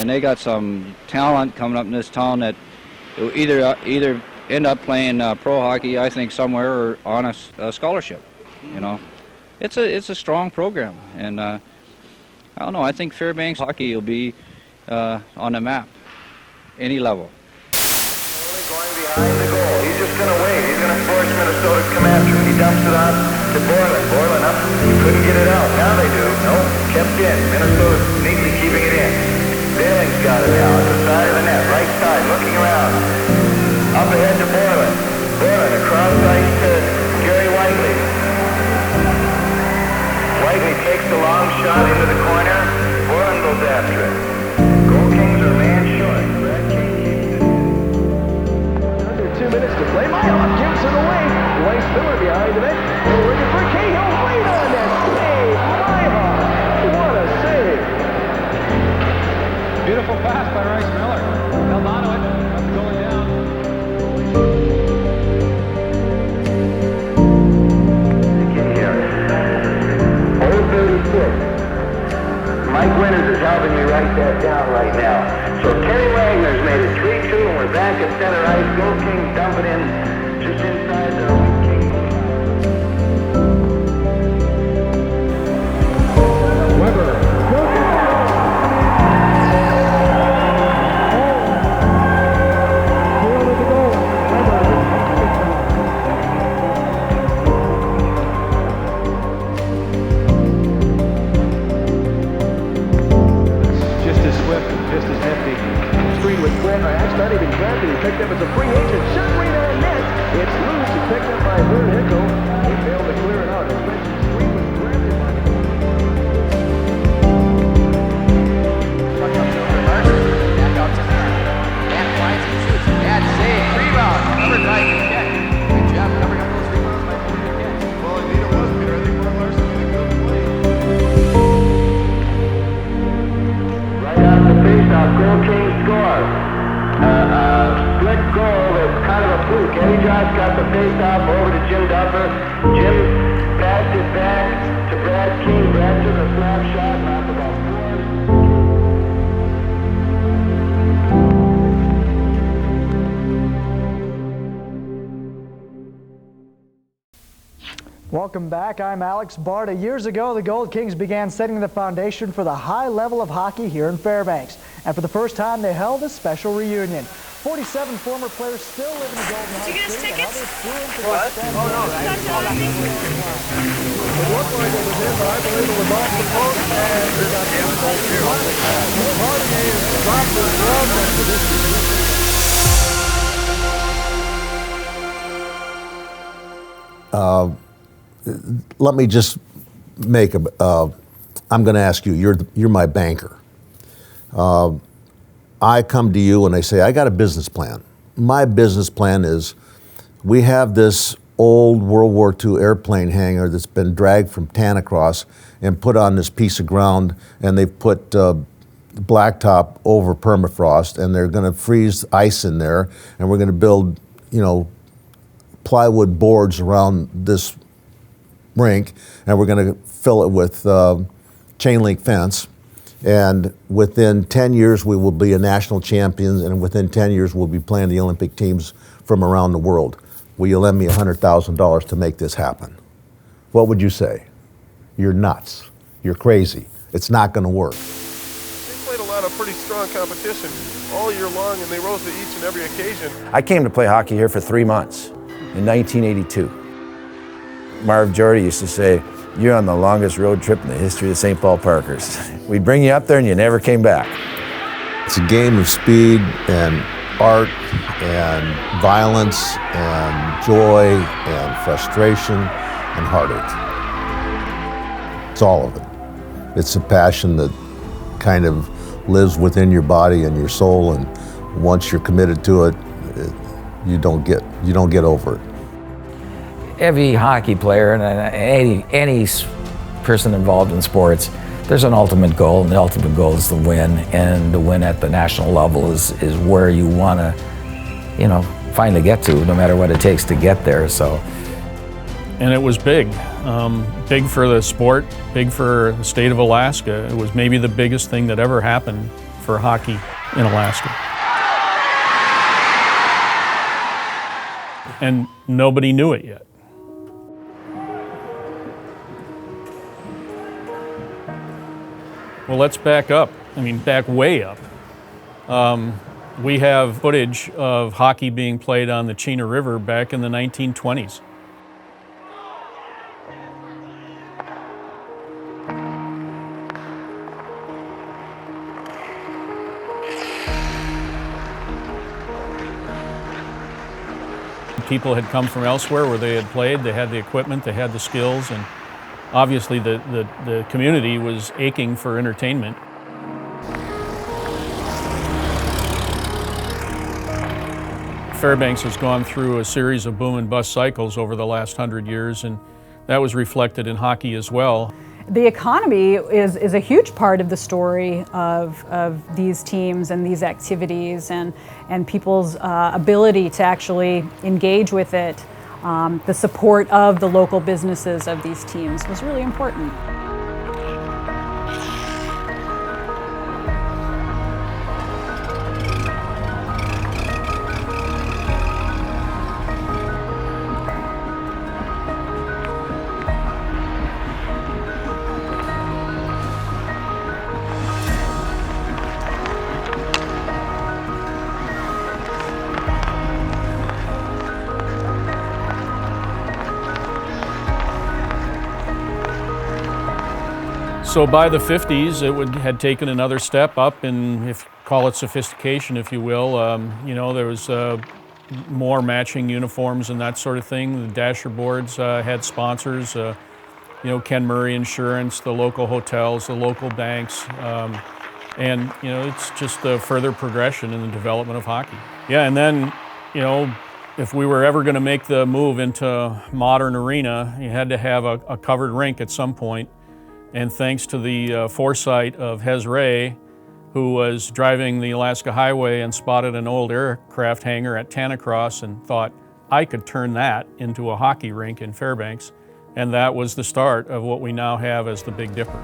and they got some talent coming up in this town that will either end up playing pro hockey, I think, somewhere, or on a scholarship. You know, it's a strong program, and I don't know. I think Fairbanks hockey will be on the map, any level. Going behind the goal. He's just going to wait. He's going to force Minnesota to come after him. He dumps it on to Borland. Borland up. Couldn't get it out. Now they do. Nope. Kept in. Minnesota's neatly keeping it in. Billings got it now. At the side of the net. Right side. Looking around. Up ahead to Borland. Borland across ice to Gary Whiteley. Whiteley takes the long shot into the corner. Borland goes after it. Goal Kings are man short. Brad King keeps it. Under 2 minutes to play. Mylott gives it away. White Miller behind the net. They're looking for Cahill. Right on that save. Mylott. What a save. Beautiful pass by Rice Miller. Held on to it. Going down. Mike Winters is helping me write that down right now. So Kenny Wagner's made it 3-2, and we're back at center ice. Go Kings dump it in just inside the King. Weber. Not even drafted. He picked up as a free agent. Shot right on net. It's loose. It's picked up by Vern Hickle. He failed to clear it out. As mentioned, Street was drafted by back out to Miller. And finds and shoots. Bad save. Rebound. Number 9 can catch. Good job covering up those rebounds by Peter Kent. Well, indeed it was, Peter. I think Mark Larson made a good play. Right out the face-off. Goal King score. Split goal that's kind of a fluke. Eddie Josh got the face-off over to Jim Duffer. Jim passed it back to Brad King. Brad took a slap shot, knocked about 4. Welcome back. I'm Alex Barta. Years ago, the Gold Kings began setting the foundation for the high level of hockey here in Fairbanks. And for the first time, they held a special reunion. 47 former players still live in the Golden House. Did you get us tickets? What? Oh, no. It looked like it was in, but I believe it was off the post, and it got Harding dropped his glove into this. Let me just make I'm going to ask you, you're my banker. I come to you and I say, I got a business plan. My business plan is, we have this old World War II airplane hangar that's been dragged from Tanacross and put on this piece of ground, and they've put blacktop over permafrost, and they're going to freeze ice in there, and we're going to build, plywood boards around this rink, and we're going to fill it with chain link fence. And within 10 years, we will be a national champions, and within 10 years, we'll be playing the Olympic teams from around the world. Will you lend me $100,000 to make this happen? What would you say? You're nuts. You're crazy. It's not going to work. They played a lot of pretty strong competition all year long, and they rose to each and every occasion. I came to play hockey here for 3 months in 1982. Marv Jordy used to say, "You're on the longest road trip in the history of St. Paul Parkers." We'd bring you up there and you never came back. It's a game of speed and art and violence and joy and frustration and heartache. It's all of it. It's a passion that kind of lives within your body and your soul, and once you're committed to it, you don't get over it. Every hockey player and any person involved in sports, there's an ultimate goal, and the ultimate goal is to win, and to win at the national level is where you want to, finally get to, no matter what it takes to get there. So, and it was big, big for the sport, big for the state of Alaska. It was maybe the biggest thing that ever happened for hockey in Alaska. And nobody knew it yet. Well, let's back up. I mean, back way up. We have footage of hockey being played on the Chena River back in the 1920s. People had come from elsewhere where they had played, they had the equipment, they had the skills, and obviously the community was aching for entertainment. Fairbanks has gone through a series of boom and bust cycles over the last 100 years, and that was reflected in hockey as well. The economy is a huge part of the story of these teams and these activities, and people's ability to actually engage with it. The support of the local businesses of these teams was really important. So by the 50s, it had taken another step up in, call it sophistication, if you will. You know, there was more matching uniforms and that sort of thing. The dasher boards had sponsors, you know, Ken Murray Insurance, the local hotels, the local banks, and you know, it's just a further progression in the development of hockey. Yeah, and then, you know, if we were ever going to make the move into modern arena, you had to have a covered rink at some point. And thanks to the foresight of Hez Ray, who was driving the Alaska Highway and spotted an old aircraft hangar at Tanacross and thought, I could turn that into a hockey rink in Fairbanks. And that was the start of what we now have as the Big Dipper.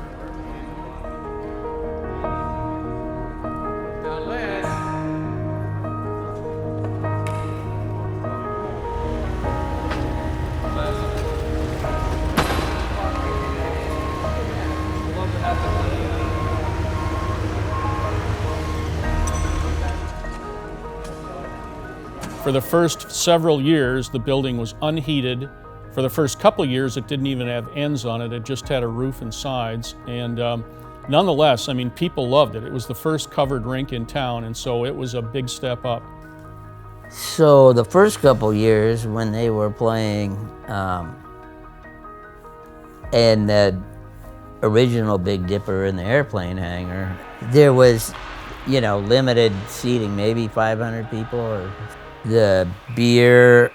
For the first several years, the building was unheated. For the first couple of years, it didn't even have ends on it. It just had a roof and sides. And nonetheless, I mean, people loved it. It was the first covered rink in town, and so it was a big step up. So the first couple years when they were playing in the original Big Dipper in the airplane hangar, there was, you know, limited seating, maybe 500 people. Or the beer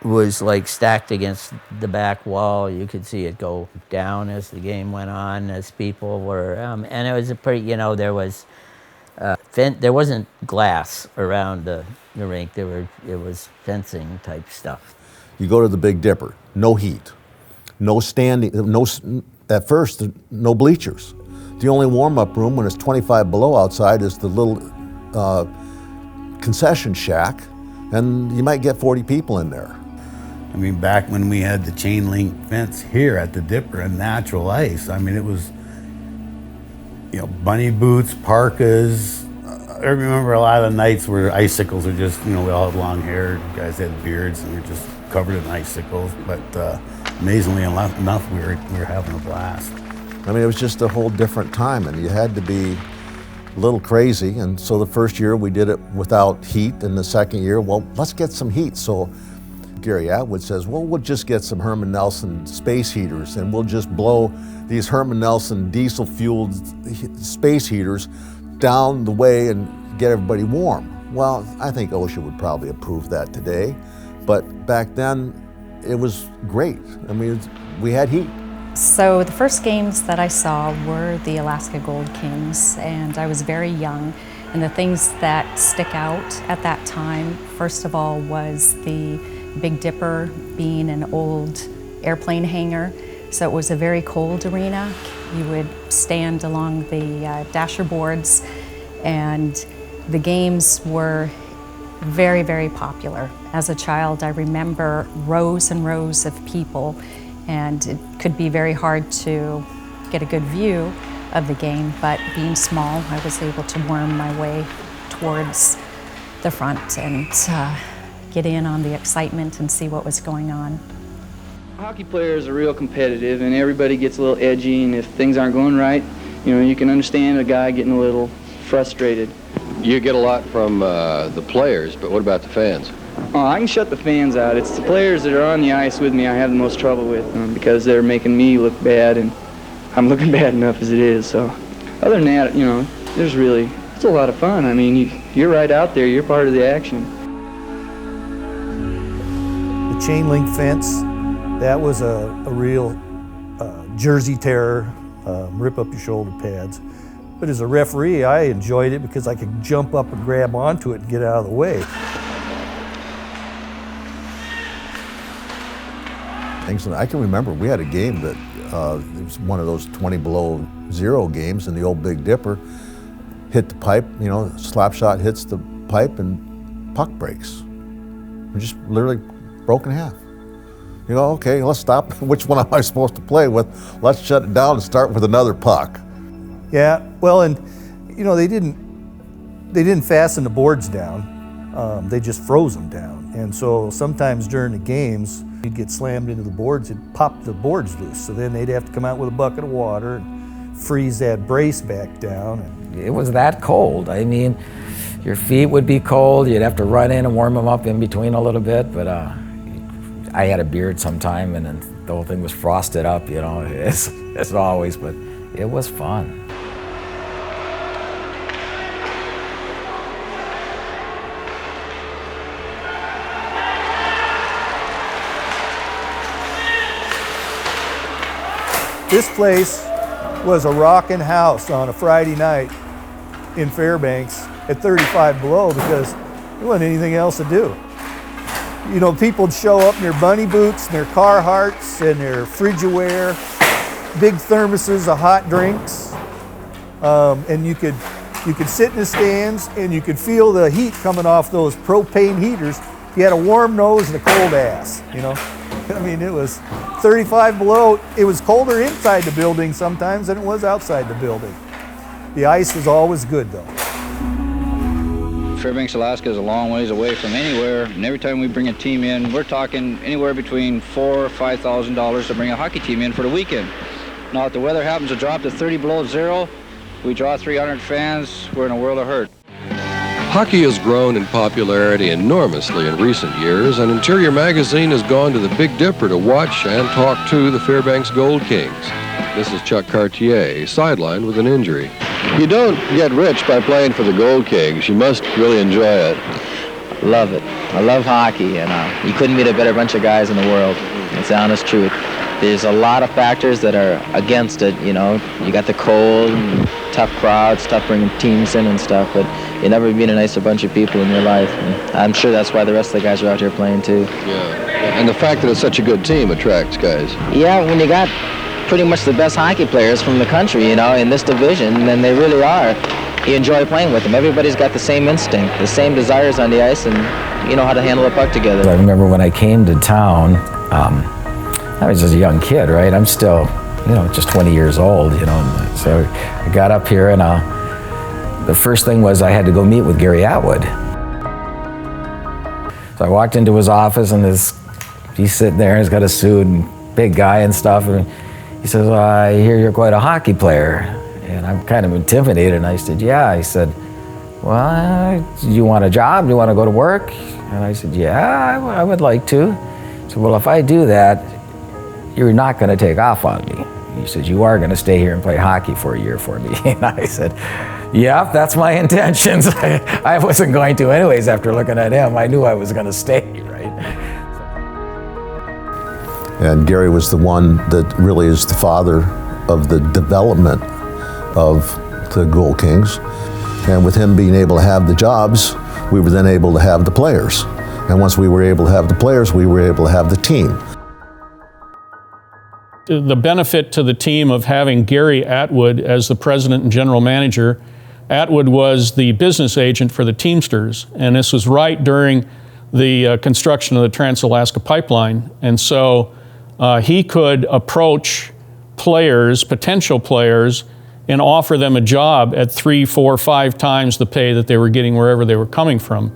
was like stacked against the back wall. You could see it go down as the game went on, as people were, and it was a pretty, you know, there was there wasn't glass around the rink. It was fencing type stuff. You go to the Big Dipper, no heat, no standing, at first, no bleachers. The only warm-up room when it's 25 below outside is the little concession shack, and you might get 40 people in there. I mean, back when we had the chain link fence here at the Dipper and natural ice, I mean, it was, you know, bunny boots, parkas. I remember a lot of the nights where icicles are just, you know, we all had long hair, guys had beards, and we were just covered in icicles. But amazingly enough, we were having a blast. I mean, it was just a whole different time, and you had to be a little crazy. And so the first year we did it without heat, and the second year, well, let's get some heat. So Gary Atwood says, well, we'll just get some Herman Nelson space heaters, and we'll just blow these Herman Nelson diesel-fueled space heaters down the way and get everybody warm. Well, I think OSHA would probably approve that today, but back then it was great. I mean, we had heat. So the first games that I saw were the Alaska Gold Kings, and I was very young. And the things that stick out at that time, first of all, was the Big Dipper being an old airplane hangar. So it was a very cold arena. You would stand along the dasher boards, and the games were very, very popular. As a child, I remember rows and rows of people, and it could be very hard to get a good view of the game, but being small, I was able to worm my way towards the front and get in on the excitement and see what was going on. Hockey players are real competitive, and everybody gets a little edgy, and if things aren't going right, you know, you can understand a guy getting a little frustrated. You get a lot from the players, but what about the fans? Oh, I can shut the fans out. It's the players that are on the ice with me I have the most trouble with, because they're making me look bad, and I'm looking bad enough as it is. So other than that, you know, it's a lot of fun. I mean, you're right out there. You're part of the action. The chain link fence, that was a real jersey terror, rip up your shoulder pads. But as a referee, I enjoyed it because I could jump up and grab onto it and get out of the way. I can remember we had a game that it was one of those 20 below zero games, and the old Big Dipper hit the pipe, you know, slap shot hits the pipe and puck breaks. We just literally broke in half. You go, okay, let's stop. Which one am I supposed to play with? Let's shut it down and start with another puck. Yeah, well, and you know, they didn't fasten the boards down. They just froze them down. And so sometimes during the games, you'd get slammed into the boards, it'd pop the boards loose. So then they'd have to come out with a bucket of water and freeze that brace back down. It was that cold. I mean, your feet would be cold. You'd have to run in and warm them up in between a little bit. But I had a beard sometime, and then the whole thing was frosted up, you know, as always. But it was fun. This place was a rockin' house on a Friday night in Fairbanks at 35 below because there wasn't anything else to do. You know, people would show up in their bunny boots, and their Carhartts, and their Frigidaire, big thermoses of hot drinks, and you could sit in the stands and you could feel the heat coming off those propane heaters. You had a warm nose and a cold ass, you know. I mean, it was 35 below. It was colder inside the building sometimes than it was outside the building. The ice was always good, though. Fairbanks, Alaska is a long ways away from anywhere, and every time we bring a team in, we're talking anywhere between $4,000 or $5,000 to bring a hockey team in for the weekend. Now, if the weather happens to drop to 30 below zero, we draw 300 fans, we're in a world of hurt. Hockey has grown in popularity enormously in recent years, and Interior Magazine has gone to the Big Dipper to watch and talk to the Fairbanks Gold Kings. This is Chuck Cartier, sidelined with an injury. You don't get rich by playing for the Gold Kings. You must really enjoy it. Love it. I love hockey, and you couldn't meet a better bunch of guys in the world. It's the honest truth. There's a lot of factors that are against it, you know. You got the cold, and tough crowds, tough bringing teams in and stuff, but you never meet a nicer bunch of people in your life. And I'm sure that's why the rest of the guys are out here playing too. Yeah, and the fact that it's such a good team attracts guys. Yeah, when you got pretty much the best hockey players from the country, you know, in this division, then they really are. You enjoy playing with them. Everybody's got the same instinct, the same desires on the ice, and you know how to handle a puck together. I remember when I came to town, I was just a young kid, right? I'm still, you know, just 20 years old, you know. So I got up here, and the first thing was I had to go meet with Gary Atwood. So I walked into his office, and he's sitting there, and he's got a suit, and big guy and stuff, and he says, well, I hear you're quite a hockey player. And I'm kind of intimidated, and I said, yeah. He said, well, do you want a job? Do you want to go to work? And I said, yeah, I would like to. He said, well, if I do that, you're not going to take off on me. He said, you are going to stay here and play hockey for a year for me. And I said, yeah, that's my intentions. I wasn't going to anyways after looking at him. I knew I was going to stay, right? And Gary was the one that really is the father of the development of the Gold Kings. And with him being able to have the jobs, we were then able to have the players. And once we were able to have the players, we were able to have the team. The benefit to the team of having Gary Atwood as the president and general manager, Atwood was the business agent for the Teamsters, and this was right during the construction of the Trans-Alaska Pipeline. And so he could approach players, potential players, and offer them a job at 3, 4, 5 times the pay that they were getting wherever they were coming from.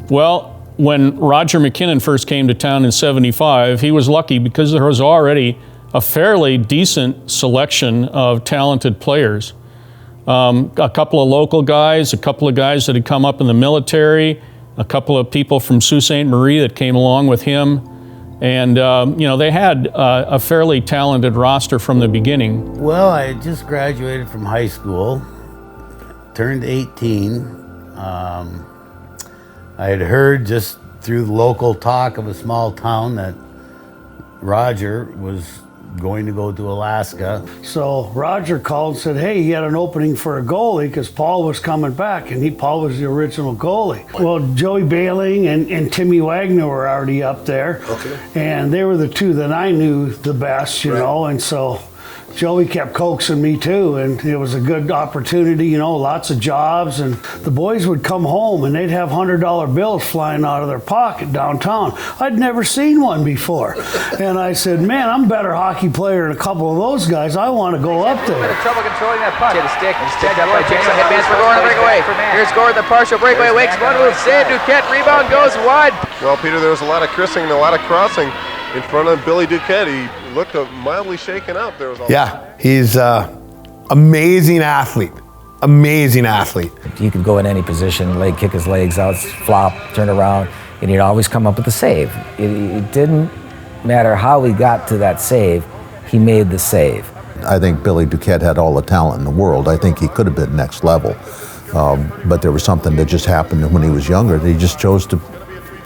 Well, when Roger McKinnon first came to town in '75, he was lucky because there was already a fairly decent selection of talented players. A couple of local guys, a couple of guys that had come up in the military, a couple of people from Sault Ste. Marie that came along with him. And, you know, they had a fairly talented roster from the beginning. Well, I had just graduated from high school, turned 18. I had heard just through local talk of a small town that Roger was going to go to Alaska. So Roger called and said, hey, he had an opening for a goalie because Paul was coming back, and Paul was the original goalie. Well, Joey Bailing and Timmy Wagner were already up there. Okay. And they were the two that I knew the best, you know, and so Joey kept coaxing me too, and it was a good opportunity, you know, lots of jobs, and the boys would come home and they'd have $100 bills flying out of their pocket downtown. I'd never seen one before. And I said, man, I'm a better hockey player than a couple of those guys. I want to go up there. Trouble controlling that puck. To the stick. Stick up by Jackson. Headbands for Gordon breakaway. Here's Gordon, the partial breakaway. Wakes one move. Save. Duquette. Rebound goes wide. Well, Peter, there was a lot of christening and a lot of crossing in front of Billy Duquette. He looked mildly shaken up. There was he's amazing athlete. Amazing athlete. He could go in any position, kick his legs out, flop, turn around, and he'd always come up with a save. It didn't matter how he got to that save, he made the save. I think Billy Duquette had all the talent in the world. I think he could have been next level. But there was something that just happened when he was younger that he just chose to,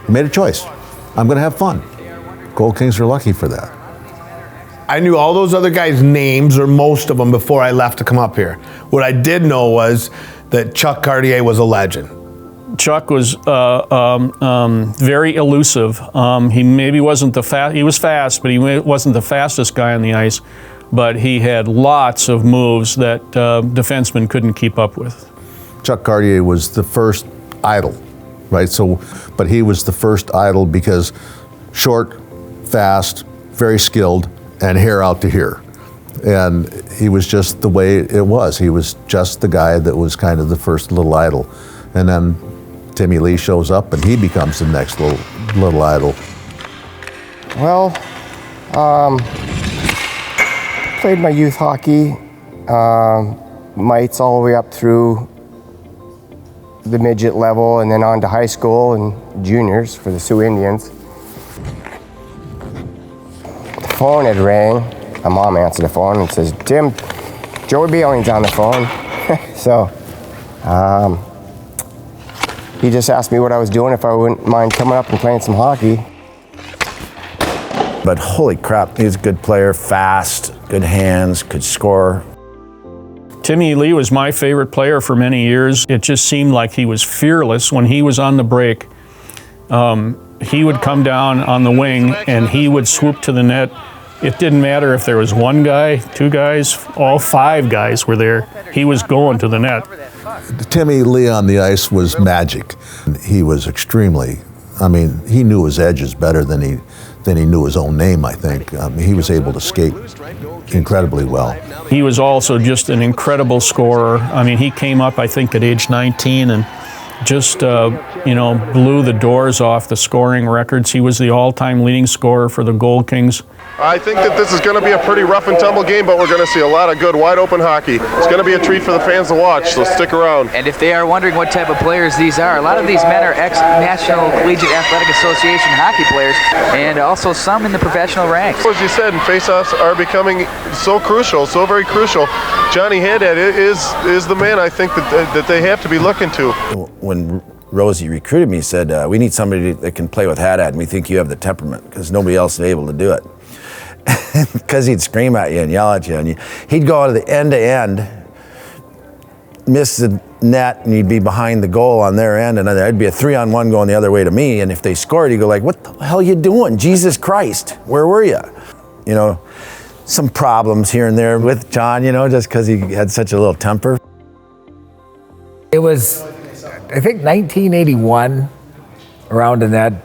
he made a choice. I'm going to have fun. Gold Kings are lucky for that. I knew all those other guys' names, or most of them, before I left to come up here. What I did know was that Chuck Cartier was a legend. Chuck was very elusive. He maybe wasn't the fast. He was fast, but he wasn't the fastest guy on the ice. But he had lots of moves that defensemen couldn't keep up with. Chuck Cartier was the first idol, right? So, but he was the first idol because short, fast, very skilled, and hair out to here. And he was just the way it was. He was just the guy that was kind of the first little idol. And then Timmy Lee shows up and he becomes the next little idol. Well, played my youth hockey, mites all the way up through the midget level and then on to high school and juniors for the Sioux Indians. The phone had rang. My mom answered the phone and says, Tim, Joey Bailing's on the phone. So he just asked me what I was doing, if I wouldn't mind coming up and playing some hockey. But holy crap, he's a good player, fast, good hands, could score. Timmy Lee was my favorite player for many years. It just seemed like he was fearless when he was on the break. He would come down on the wing and he would swoop to the net. It didn't matter if there was one guy, two guys, all 5 guys were there. He was going to the net. Timmy Lee on the ice was magic. He was extremely, I mean, he knew his edges better than he knew his own name, I think. He was able to skate incredibly well. He was also just an incredible scorer. I mean, he came up, I think, at age 19 and just, blew the doors off the scoring records. He was the all-time leading scorer for the Gold Kings. I think that this is going to be a pretty rough and tumble game, but we're going to see a lot of good, wide-open hockey. It's going to be a treat for the fans to watch, so stick around. And if they are wondering what type of players these are, a lot of these men are ex-National Collegiate Athletic Association hockey players, and also some in the professional ranks. As you said, face-offs are becoming so crucial, so very crucial. Johnny Haddad is the man I think that they have to be looking to. When Rosie recruited me, he said, we need somebody that can play with Haddad, and we think you have the temperament, because nobody else is able to do it. Because he'd scream at you and yell at you, and he'd go out of the end to end, miss the net and you'd be behind the goal on their end, and there'd be a 3-on-1 going the other way to me, and if they scored, you go like, what the hell are you doing? Jesus Christ, where were you? You know, some problems here and there with John, you know, just because he had such a little temper. It was, I think, 1981, around in that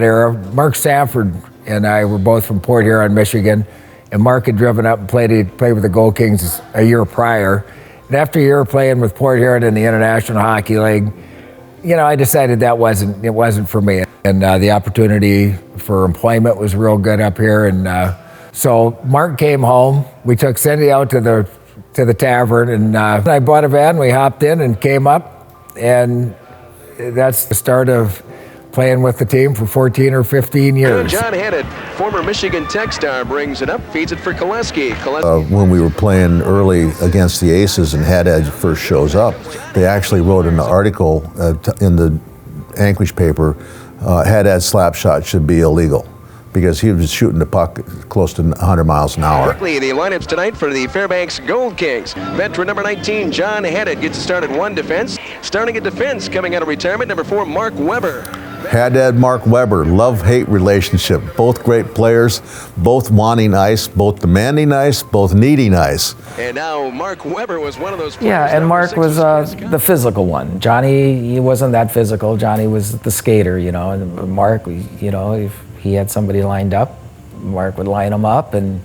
era. Mark Sanford and I were both from Port Huron, Michigan, and Mark had driven up and played with the Gold Kings a year prior. And after a year playing with Port Huron in the International Hockey League, you know, I decided it wasn't for me. And the opportunity for employment was real good up here. And so Mark came home. We took Cindy out to the tavern, and I bought a van. We hopped in and came up, and that's the start of playing with the team for 14 or 15 years. John Haddad, former Michigan Tech star, brings it up, feeds it for Koleski. When we were playing early against the Aces and Haddad first shows up, they actually wrote an article in the Anchorage paper, Haddad's slap shot should be illegal, because he was shooting the puck close to 100 miles an hour. Quickly, the lineups tonight for the Fairbanks Gold Kings. Veteran number 19, John Haddad, gets to start at one defense. Starting at defense, coming out of retirement, number 4, Mark Weber. Haddad, Mark Weber, love-hate relationship. Both great players, both wanting ice, both demanding ice, both needing ice. And now Mark Weber was one of those players. Yeah, and Mark was the physical one. Johnny, he wasn't that physical. Johnny was the skater, you know. And Mark, you know, if he had somebody lined up, Mark would line him up, and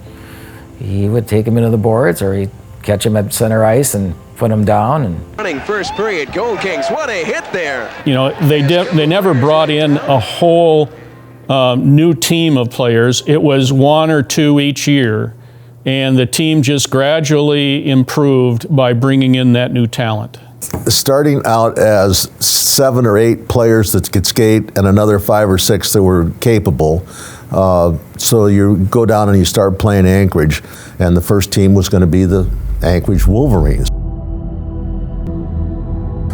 he would take him into the boards, or he'd catch him at center ice and put him down. And running first period, Gold Kings, what a hit there. You know, they never brought in a whole new team of players. It was 1 or 2 each year, and the team just gradually improved by bringing in that new talent. Starting out as 7 or 8 players that could skate and another 5 or 6 that were capable. So you go down and you start playing Anchorage, and the first team was going to be the Anchorage Wolverines.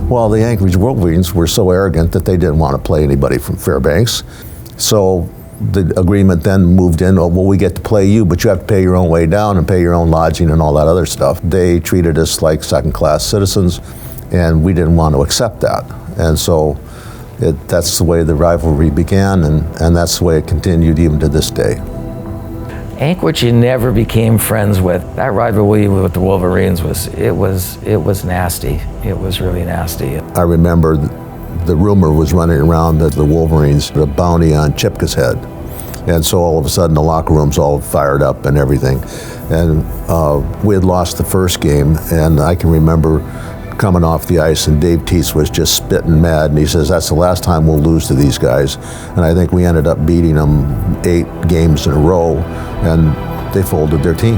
Well, the Anchorage Wolverines were so arrogant that they didn't want to play anybody from Fairbanks. So the agreement then moved in, oh, well, we get to play you, but you have to pay your own way down and pay your own lodging and all that other stuff. They treated us like second-class citizens, and we didn't want to accept that. And so that's the way the rivalry began, and that's the way it continued even to this day. Anchorage you never became friends with. That rivalry with the Wolverines was nasty. It was really nasty. I remember the rumor was running around that the Wolverines put a bounty on Chipka's head. And so all of a sudden the locker room's all fired up and everything. And we had lost the first game, and I can remember coming off the ice, and Dave Teets was just spitting mad, and he says, that's the last time we'll lose to these guys. And I think we ended up beating them 8 games in a row, and they folded their team.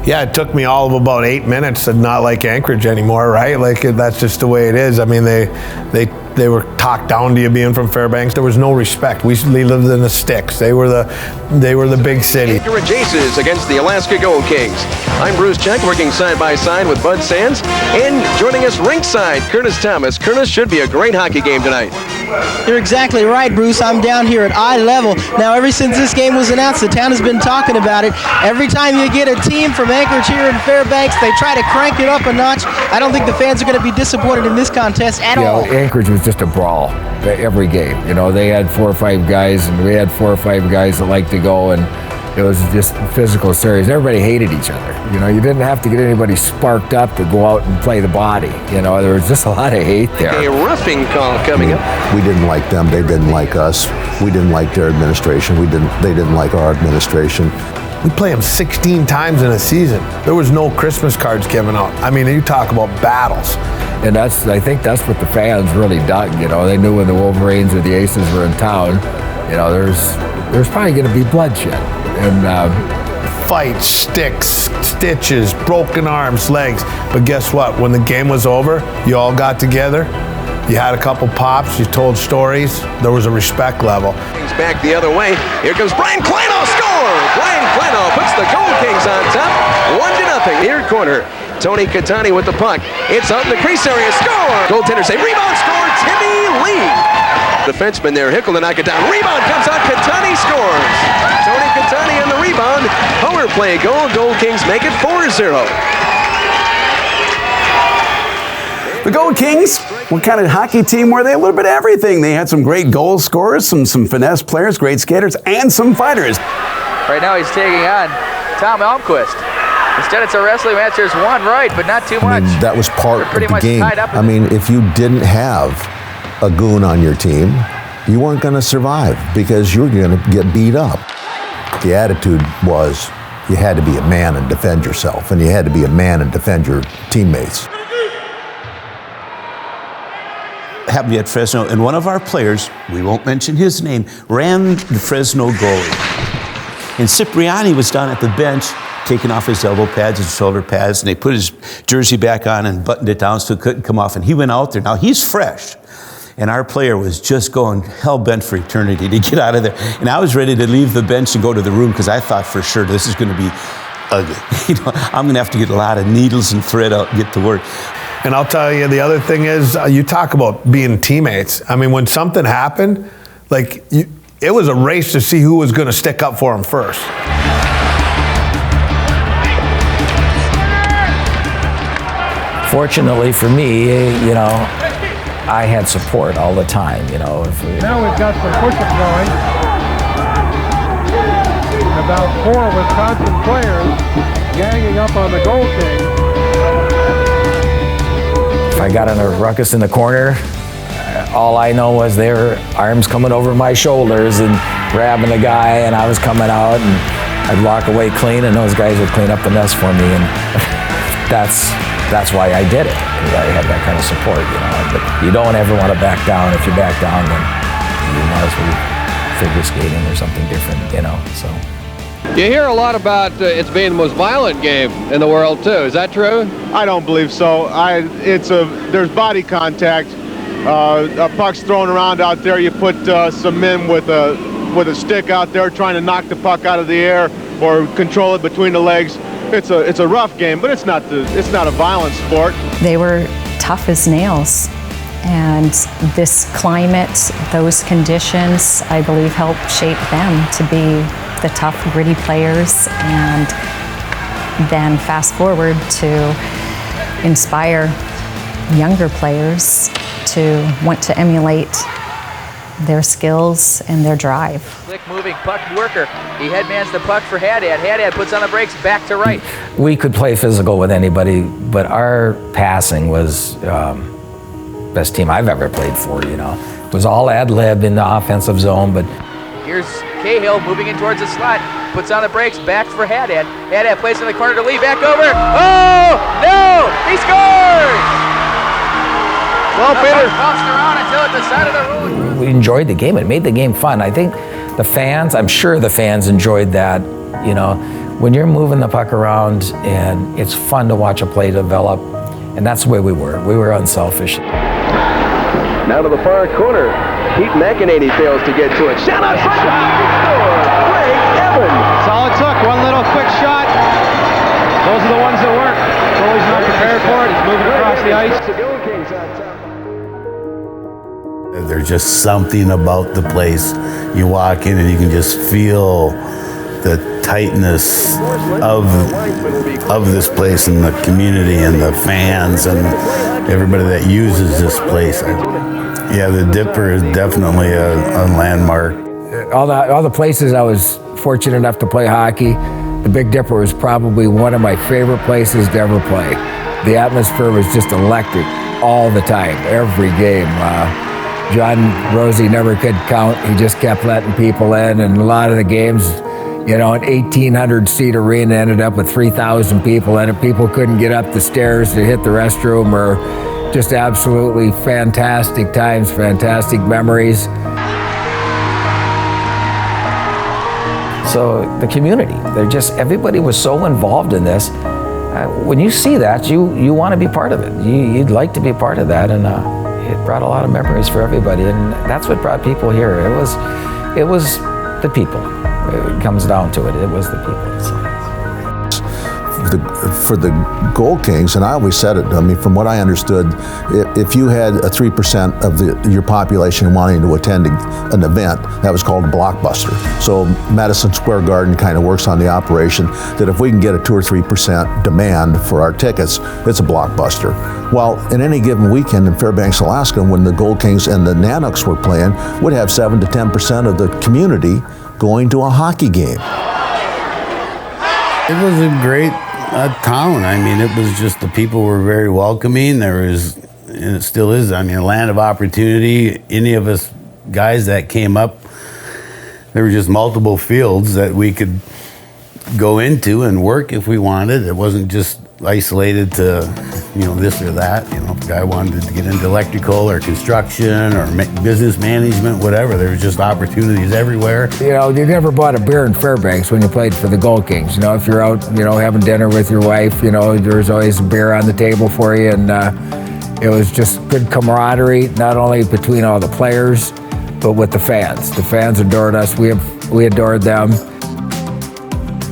Yeah, it took me all of about 8 minutes to not like Anchorage anymore, right? Like, that's just the way it is. I mean, they were talked down to you being from Fairbanks. There was no respect. We lived in the sticks. They were the big city. Anchorage Aces against the Alaska Gold Kings. I'm Bruce Check, working side by side with Bud Sands, and joining us ringside, Curtis Thomas. Curtis, should be a great hockey game tonight. You're exactly right, Bruce. I'm down here at eye level. Now, ever since this game was announced, the town has been talking about it. Every time you get a team from Anchorage here in Fairbanks, they try to crank it up a notch. I don't think the fans are going to be disappointed in this contest at all. Anchorage was just a brawl every game. You know, they had 4 or 5 guys, and we had 4 or 5 guys that liked to go, and it was just physical series. Everybody hated each other. You know, you didn't have to get anybody sparked up to go out and play the body. You know, there was just a lot of hate there. A roughing call coming up. We didn't like them. They didn't like us. We didn't like their administration. They didn't like our administration. We play them 16 times in a season. There was no Christmas cards given out. I mean, you talk about battles. And I think that's what the fans really dug. You know, they knew when the Wolverines or the Aces were in town, you know, there's probably going to be bloodshed. And fights, sticks, stitches, broken arms, legs. But guess what? When the game was over, you all got together. You had a couple pops. You told stories. There was a respect level. Back the other way. Here comes Brian Kleno. Score! Brian Kleno puts the Gold Kings on top. 1-0. Near corner. Tony Catani with the puck. It's out in the crease area. Score! Goaltender save. Rebound score. Timmy Lee. Defenseman there. Hickel to knock it down. Rebound comes out. Catani scores. Tony Catani on the rebound. Power play goal. Gold Kings make it 4-0. The Gold Kings, what kind of hockey team were they? A little bit of everything. They had some great goal scorers, some finesse players, great skaters, and some fighters. Right now he's taking on Tom Elmquist. Instead, it's a wrestling match. There's one right, but not too much. I mean, that was part pretty of the much game. tied up in I mean, if you didn't have a goon on your team, you weren't going to survive because you were going to get beat up. The attitude was you had to be a man and defend yourself, and you had to be a man and defend your teammates. Happened to be at Fresno, and one of our players, we won't mention his name, ran the Fresno goalie. And Cipriani was down at the bench taking off his elbow pads and shoulder pads, and they put his jersey back on and buttoned it down so it couldn't come off, and he went out there. Now, he's fresh, and our player was just going hell-bent for eternity to get out of there. And I was ready to leave the bench and go to the room because I thought for sure this is going to be ugly. You know, I'm going to have to get a lot of needles and thread out and get to work. And I'll tell you, the other thing is, you talk about being teammates. I mean, when something happened, like, it was a race to see who was going to stick up for him first. Fortunately for me, you know, I had support all the time, you know. Now we've got some push-up going. About 4 Wisconsin players ganging up on the Gold King. If I got in a ruckus in the corner, all I know was their arms coming over my shoulders and grabbing the guy, and I was coming out, and I'd walk away clean, and those guys would clean up the mess for me, and that's why I did it, because I had that kind of support, you know. But you don't ever want to back down. If you back down, then you might as well figure skating or something different, you know. So. You hear a lot about it's being the most violent game in the world too. Is that true? I don't believe so. There's body contact. A puck's thrown around out there. You put some men with a stick out there trying to knock the puck out of the air or control it between the legs. It's a rough game, but it's not a violent sport. They were tough as nails, and this climate, those conditions, I believe helped shape them to be the tough, gritty players, and then fast forward to inspire younger players to want to emulate their skills and their drive. Slick moving puck worker. He headmans the puck for Haddad. Haddad puts on the brakes, back to right. We could play physical with anybody, but our passing was best team I've ever played for, you know. It was all ad-lib in the offensive zone, but Here's Cahill moving in towards the slot. Puts on the brakes, back for Haddad. Haddad plays in the corner to Lee, back over. Oh, no, he scores! Well, Peter. Bounced around until at the side of the road. we enjoyed the game. It made the game fun. I think the fans, I'm sure the fans enjoyed that, you know. When you're moving the puck around and it's fun to watch a play develop, and that's the way we were. We were unselfish. Now to the far corner. Pete McEnany fails to get to it. Shot on front. Greg Evans. That's all it took. One little quick shot. Those are the ones that work. Goalie's not prepared for it. He's moving across the ice. There's just something about the place. You walk in and you can just feel the tightness of this place and the community and the fans and everybody that uses this place. Yeah, the Dipper is definitely a landmark. All the places I was fortunate enough to play hockey, the Big Dipper was probably one of my favorite places to ever play. The atmosphere was just electric all the time, every game. John Rosie never could count. He just kept letting people in, and a lot of the games, you know, an 1,800-seat arena ended up with 3,000 people in it. People couldn't get up the stairs to hit the restroom, or just absolutely fantastic times, fantastic memories. So the community, everybody was so involved in this. When you see that, you want to be part of it. You'd like to be part of that, and it brought a lot of memories for everybody, and that's what brought people here. It was the people. It comes down to it. It was the people. So. for the Gold Kings, and I always said it, I mean, from what I understood, if you had a 3% of your population wanting to attend an event, that was called a blockbuster. So Madison Square Garden kind of works on the operation that if we can get a 2 or 3% demand for our tickets, it's a blockbuster. Well, in any given weekend in Fairbanks, Alaska, when the Gold Kings and the Nanooks were playing, we'd have 7 to 10% of the community going to a hockey game. It was a great town. I mean, it was just, the people were very welcoming. There was, and it still is, I mean, a land of opportunity. Any of us guys that came up, there were just multiple fields that we could go into and work if we wanted. It wasn't just isolated to, this or that. If a guy wanted to get into electrical or construction or business management, whatever, there was just opportunities everywhere. You never bought a beer in Fairbanks when you played for the Gold Kings. If you're out, having dinner with your wife, there's always a beer on the table for you, and it was just good camaraderie, not only between all the players, but with the fans. The fans adored us. We adored them.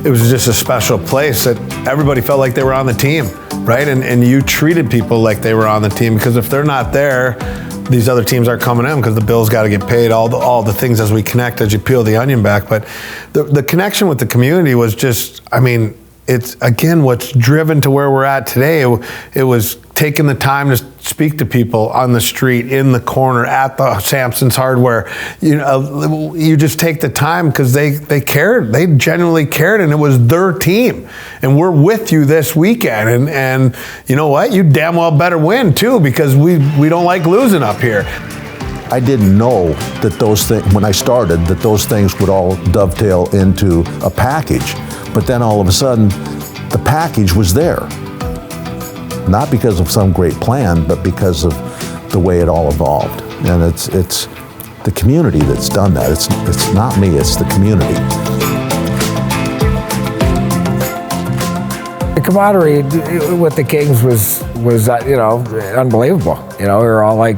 It was just a special place that everybody felt like they were on the team, right? And you treated people like they were on the team, because if they're not there, these other teams aren't coming in because the bills got to get paid, all the things as we connect, as you peel the onion back. But the connection with the community was just, I mean, it's, again, what's driven to where we're at today. It was taking the time to speak to people on the street, in the corner, at the Sampson's Hardware. You just take the time because they cared. They genuinely cared, and it was their team. And we're with you this weekend. And you know what? You damn well better win too, because we don't like losing up here. I didn't know that those things, when I started, that those things would all dovetail into a package. But then all of a sudden, the package was there. Not because of some great plan, but because of the way it all evolved. And it's the community that's done that. It's not me, it's the community. The camaraderie with the Kings was unbelievable. We were all like,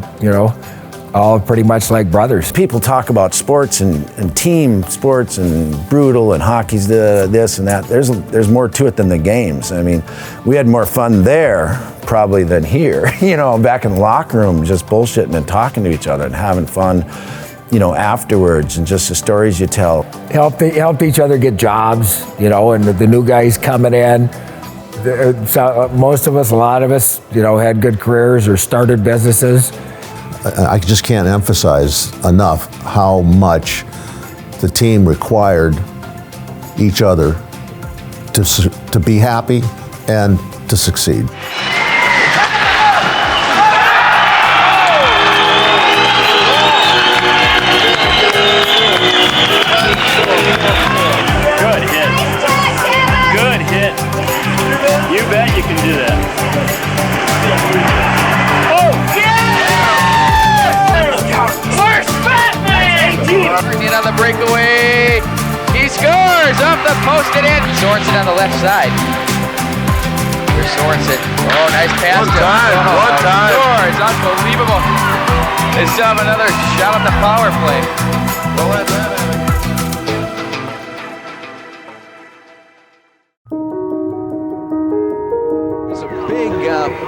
all pretty much like brothers. People talk about sports and team sports and brutal and hockey's this and that. There's more to it than the games. I mean, we had more fun there probably than here. Back in the locker room, just bullshitting and talking to each other and having fun, afterwards, and just the stories you tell. Helped each other get jobs, and the new guys coming in. Most of us, a lot of us, had good careers or started businesses. I just can't emphasize enough how much the team required each other to be happy and to succeed. Good hit. Good hit. You bet you can do that. In on the breakaway. He scores off the posted in. Sorensen on the left side. Here's Sorensen. Oh, nice pass. One time. Scores. Unbelievable. They still have another shot on the power play. Don't let that happen.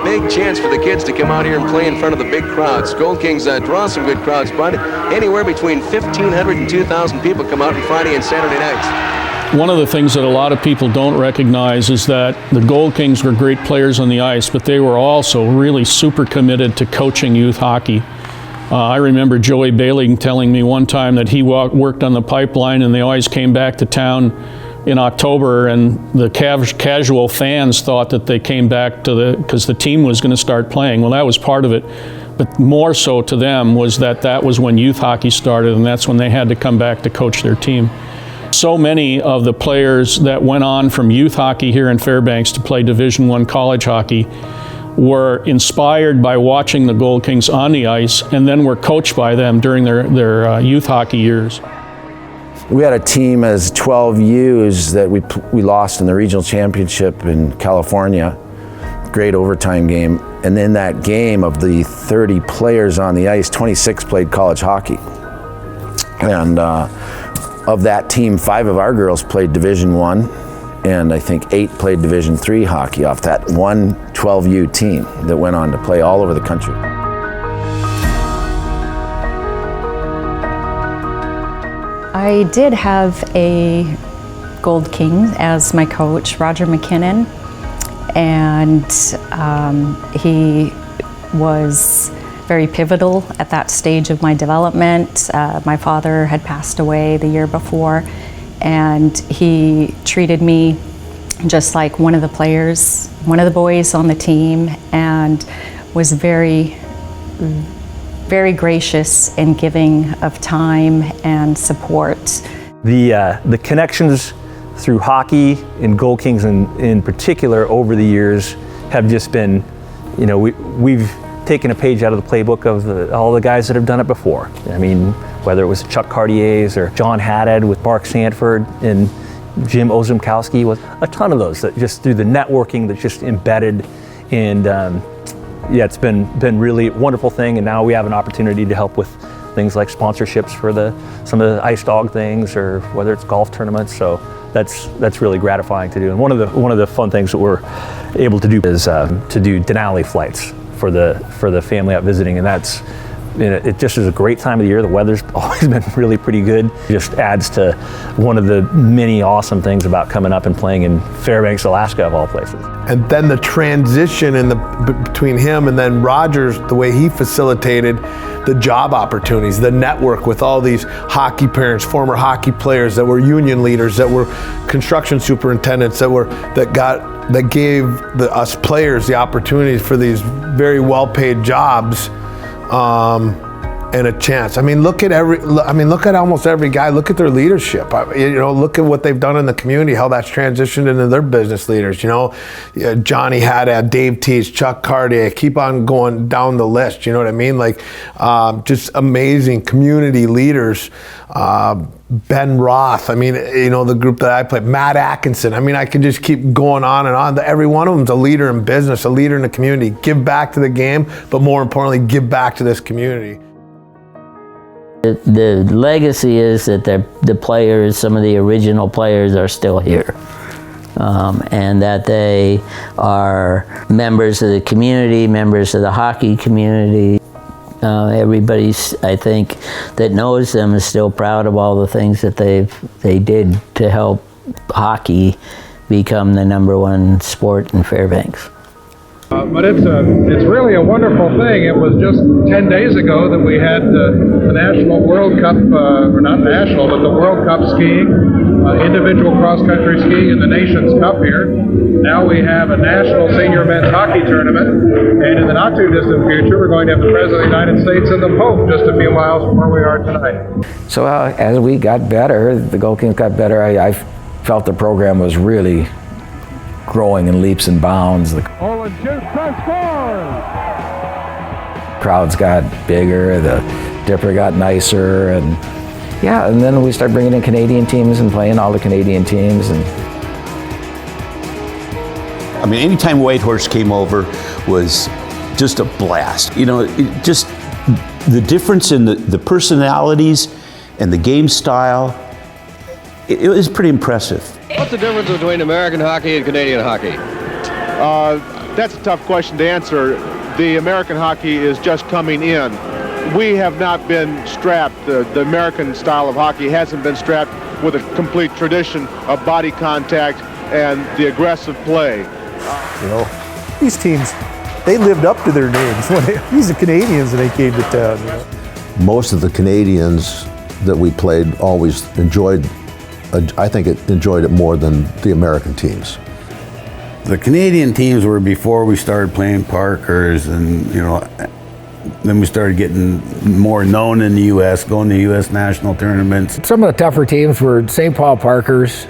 Big chance for the kids to come out here and play in front of the big crowds. Gold Kings draw some good crowds, but anywhere between 1,500 and 2,000 people come out on Friday and Saturday nights. One of the things that a lot of people don't recognize is that the Gold Kings were great players on the ice, but they were also really super committed to coaching youth hockey. I remember Joey Bailey telling me one time that he worked on the pipeline, and they always came back to town in October, and the casual fans thought that they came back because the team was going to start playing. Well, that was part of it, but more so to them was that was when youth hockey started, and that's when they had to come back to coach their team. So many of the players that went on from youth hockey here in Fairbanks to play Division I college hockey were inspired by watching the Gold Kings on the ice, and then were coached by them during their youth hockey years. We had a team as 12Us that we lost in the regional championship in California. Great overtime game. And in that game, of the 30 players on the ice, 26 played college hockey. And of that team, 5 of our girls played Division I, and I think 8 played Division III hockey off that one 12U team that went on to play all over the country. I did have a Gold King as my coach, Roger McKinnon, and he was very pivotal at that stage of my development. My father had passed away the year before, and he treated me just like one of the players, one of the boys on the team, and was very, very gracious and giving of time and support. The connections through hockey and Gold Kings in particular over the years have just been, you know, we've taken a page out of the playbook of all the guys that have done it before. I mean, whether it was Chuck Cartier's or John Haddad with Mark Sanford and Jim Ozumkowski, with a ton of those that just through the networking that's just embedded. And yeah, it's been really a wonderful thing. And now we have an opportunity to help with things like sponsorships for some of the ice dog things, or whether it's golf tournaments. So that's really gratifying to do. And one of the fun things that we're able to do is to do Denali flights for the family out visiting, and that's, you know, it just is a great time of the year. The weather's always been really pretty good. It just adds to one of the many awesome things about coming up and playing in Fairbanks, Alaska, of all places. And then the transition between him and then Rogers, the way he facilitated the job opportunities, the network with all these hockey parents, former hockey players that were union leaders, that were construction superintendents, that gave us players the opportunities for these very well-paid jobs and a chance. I mean, look at almost every guy. Look at their leadership. Look at what they've done in the community, how that's transitioned into their business leaders. Johnny Haddad, Dave Teese, Chuck Cartier. Keep on going down the list. You know what I mean? Like, just amazing community leaders. Ben Roth, I mean, the group that I played, Matt Atkinson. I mean, I could just keep going on and on. Every one of them's a leader in business, a leader in the community. Give back to the game, but more importantly, give back to this community. The legacy is that the players, some of the original players, are still here. And that they are members of the community, members of the hockey community. Everybody, I think, that knows them is still proud of all the things that they did to help hockey become the #1 sport in Fairbanks. But it's really a wonderful thing. It was just 10 days ago that we had the National World Cup, or not national, but the World Cup skiing, individual cross-country skiing, and the Nations Cup here. Now we have a national senior men's hockey tournament, and in the not-too-distant future, we're going to have the President of the United States and the Pope just a few miles from where we are tonight. So as we got better, the Gold Kings got better, I felt the program was really growing in leaps and bounds. The crowds got bigger, the Dipper got nicer, and then we started bringing in Canadian teams and playing all the Canadian teams. And I mean, anytime Whitehorse came over was just a blast. Just the difference in the personalities and the game style, it was pretty impressive. What's the difference between American hockey and Canadian hockey? That's a tough question to answer. The American hockey is just coming in. We have not been strapped. The American style of hockey hasn't been strapped with a complete tradition of body contact and the aggressive play. These teams, they lived up to their names. These are Canadians when they came to town. Most of the Canadians that we played always enjoyed it more than the American teams. The Canadian teams were before we started playing Parkers, and then we started getting more known in the U.S., going to U.S. national tournaments. some of the tougher teams were St. Paul Parkers,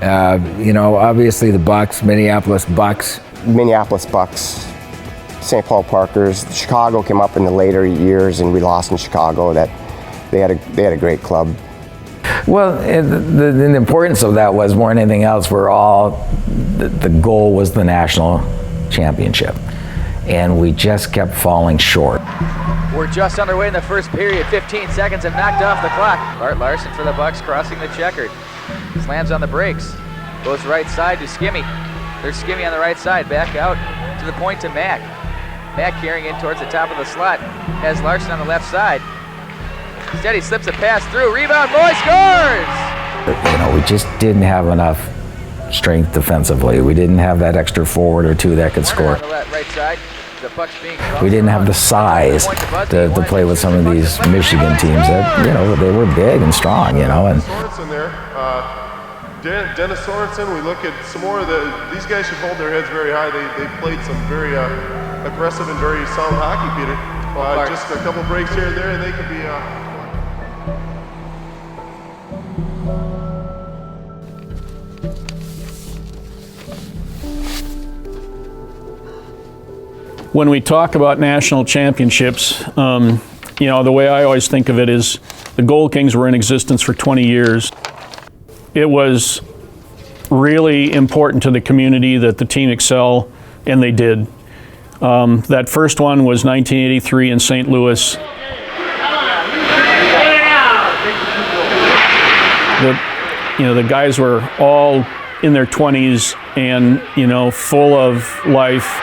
obviously the Bucks, Minneapolis Bucks. Minneapolis Bucks, St. Paul Parkers. Chicago came up in the later years, and we lost in Chicago. That they had a great club. Well, the importance of that was more than anything else, the goal was the national championship, and we just kept falling short. We're just underway in the first period. 15 seconds have knocked off the clock. Bart Larson for the Bucks crossing the checkered. Slams on the brakes. Goes right side to Skimmy. There's Skimmy on the right side. Back out to the point to Mack. Mack carrying in towards the top of the slot. Has Larson on the left side. Instead, he slips a pass through. Rebound, boy, scores! You know, we just didn't have enough strength defensively. We didn't have that extra forward or two that could score. On the right side. The puck's being We didn't have the size to play with some of these Michigan teams that, you know, they were big and strong, you know. And Sorensen there. Dennis Sorensen, we look at some more of these guys should hold their heads very high. They played some very aggressive and very sound hockey, Peter. Just a couple breaks here and there, and they could be. When we talk about national championships, you know, the way I always think of it is the Gold Kings were in existence for 20 years. It was really important to the community that the team excel, and they did. That first one was 1983 in St. Louis. The guys were all in their 20s and, you know, full of life.